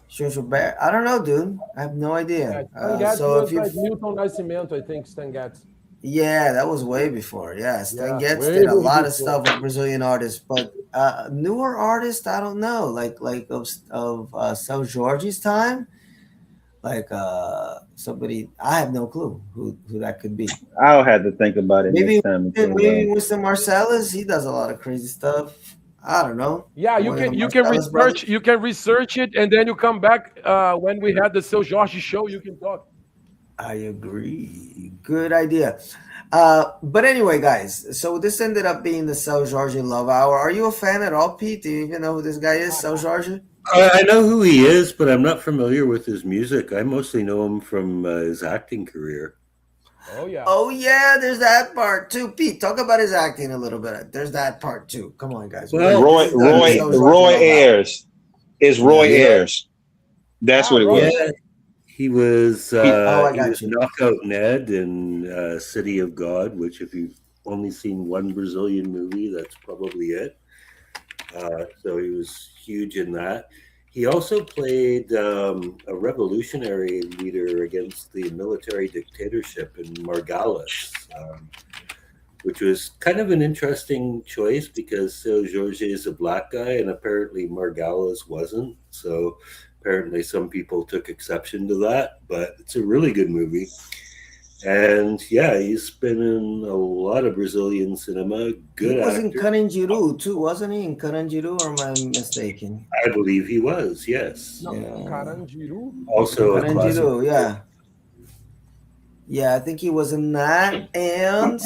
Jojo Bear? I don't know, dude. I have no Yeah, idea. Stan Getz So if was you, like Milton Nascimento, I think. Stan Getz. yeah, that was way before. Yeah, Stan Yeah, Getz way did a way lot of before. stuff with Brazilian artists, but newer artists, I don't know. Like of Seu Jorge's time, like somebody, I have no clue who that could be. I'll have to think about it Maybe next time. maybe Winston Marsalis. He does a lot of crazy stuff. I don't know. Yeah, One of the you can Marcellus brothers. research it, and then you come back when we had the Seu Jorge show. You can talk. I agree. Good idea. But anyway, guys, so this ended up being the São Jorge Love Hour. Are you a fan at all, Pete? Do you even know who this guy is, São Jorge? I know who he is, but I'm not familiar with his music. I mostly know him from his acting career. Oh yeah. Oh yeah, there's that part too. Pete, talk about his acting a little bit. There's that part too. Come on, guys. Well, Roy This is the Roy São Jorge Roy Love Hour. Ayers. It's Roy Yeah. Ayers. That's what it Roy. was. Yeah, he was. Oh, I He got was you. Knockout Ned in City of God, which, if you've only seen one Brazilian movie, that's probably it. So he was huge in that. He also played a revolutionary leader against the military dictatorship in Margalis, which was kind of an interesting choice because Seu Jorge is a black guy and apparently Margalis wasn't. So apparently some people took exception to that, but it's a really good movie. And yeah, he's been in a lot of Brazilian cinema. He Good was in actor. Carandiru too, wasn't he? In Carandiru, or am I mistaken? I believe he was, yes. No, Yeah. Carandiru. Also a classic. Carandiru, yeah. Yeah, I think he was in that, and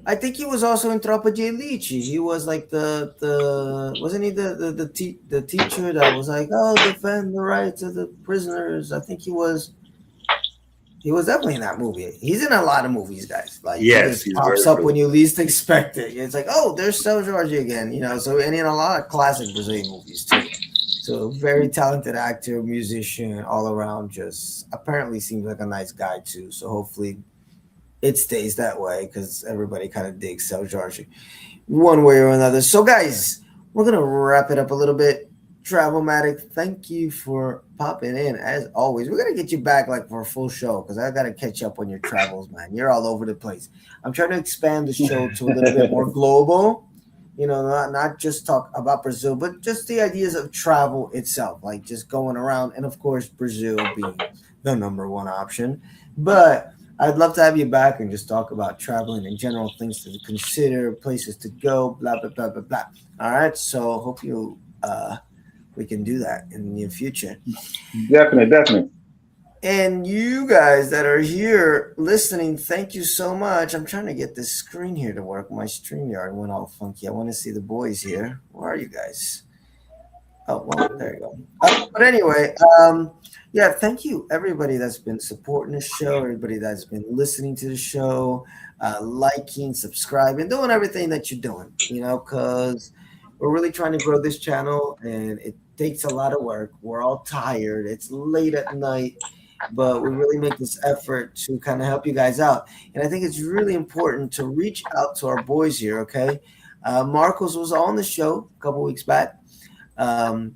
I think he was also in Tropa de Elite. He was like the wasn't he the teacher that was like, oh, defend the rights of the prisoners. I think he was definitely in that movie. He's in a lot of movies, guys. Like Yes, he just he's pops very up when you least expect it. It's like, oh, there's São Jorge again, you know. So and in a lot of classic Brazilian movies too. So very talented actor, musician, all around. Just apparently seems like a nice guy too. So hopefully it stays that way because everybody kind of digs São Jorge one way or another. So guys, we're gonna wrap it up a little bit. Travelmatic, thank you for popping in as always. We're gonna get you back like for a full show because I gotta catch up on your travels, man. You're all over the place. I'm trying to expand the show to a little bit more global. You know, not just talk about Brazil, but just the ideas of travel itself, like just going around, and of course Brazil being the number one option. But I'd love to have you back and just talk about traveling in general, things to consider, places to go, blah blah blah blah blah. All right, so hope you we can do that in the near future. Definitely. And you guys that are here listening, thank you so much. I'm trying to get this screen here to work. My StreamYard went all funky. I want to see the boys here. Where are you guys? Oh, well, there you go. But anyway, yeah, thank you everybody that's been supporting the show, everybody that's been listening to the show, liking, subscribing, doing everything that you're doing, you know, because we're really trying to grow this channel and it takes a lot of work. We're all tired. It's late at night, but we really make this effort to kind of help you guys out. And I think it's really important to reach out to our boys here, okay? Marcos was on the show a couple weeks back. And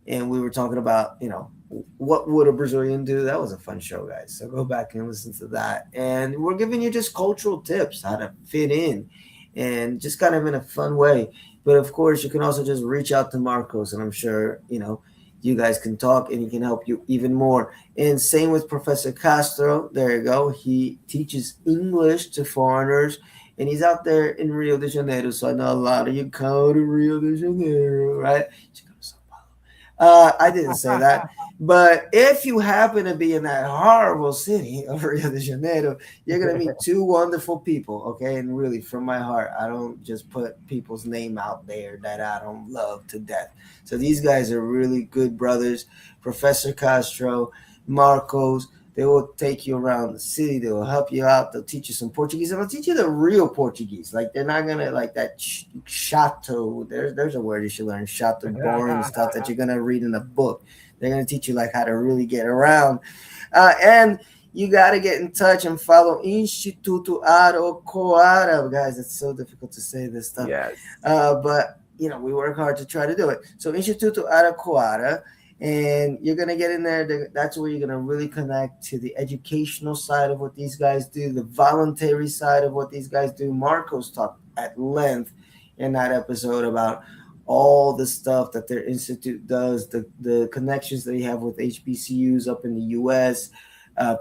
we were talking about, you know, what would a Brazilian do? That was a fun show, guys. So go back and listen to that. And we're giving you just cultural tips, how to fit in and just kind of in a fun way. But of course, you can also just reach out to Marcos, and I'm sure, you know, you guys can talk and he can help you even more. And same with Professor Castro. There you go. He teaches English to foreigners, and he's out there in Rio de Janeiro. So I know a lot of you come to Rio de Janeiro, right? I didn't say that. But if you happen to be in that horrible city of Rio de Janeiro, you're going to meet two wonderful people, okay? And really, from my heart, I don't just put people's name out there that I don't love to death. So these guys are really good brothers. Professor Castro, Marcos, they will take you around the city. They will help you out. They'll teach you some Portuguese. And they'll teach you the real Portuguese. Like, they're not going to, like that chato. There's a word you should learn. Chato, boring stuff that you're going to read in a book. They're going to teach you, like, how to really get around. And you got to get in touch and follow Instituto Aracoara. Guys, it's so difficult to say this stuff. Yes. But, you know, we work hard to try to do it. So Instituto Aracoara. And you're going to get in there. That's where you're going to really connect to the educational side of what these guys do, the voluntary side of what these guys do. Marcos talked at length in that episode about all the stuff that their institute does, the connections that they have with HBCUs up in the U.S.,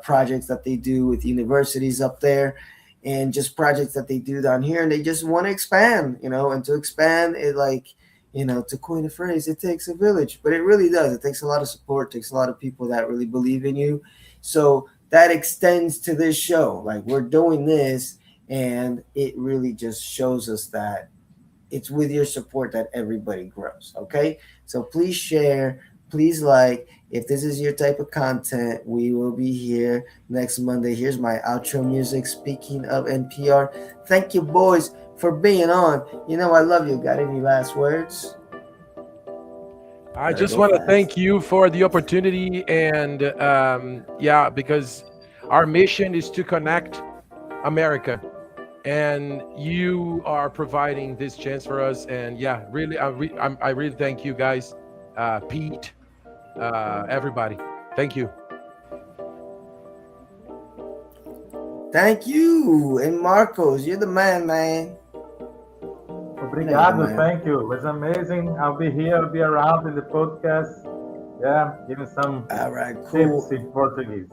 projects that they do with universities up there, and just projects that they do down here. And they just want to expand, you know, and to expand it, like, To coin a phrase, it takes a village, but it really does. It takes a lot of support, takes a lot of people that really believe in you. So that extends to this show. Like, we're doing this, and it really just shows us that it's with your support that everybody grows. Okay. So please share, please like. If this is your type of content, we will be here next Monday. Here's my outro music. Speaking of NPR, thank you, boys, for being on. I love you. Got any last words? I Better just go want to fast. thank you for the opportunity, and yeah, because our mission is to connect America, and you are providing this chance for us. And yeah, really, I really thank you guys, Pete, everybody. Thank you. Thank you. And Marcos, you're the man, man. I know you're the Obrigado, man. thank you. It was amazing. I'll be here, I'll be around in the podcast. Yeah, giving some All right, tips cool. in Portuguese.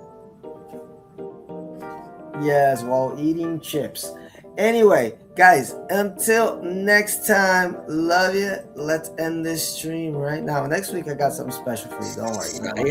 Yes, while eating chips. Anyway, guys, until next time, love you. Let's end this stream right now. Next week, I got something special for you. Don't worry.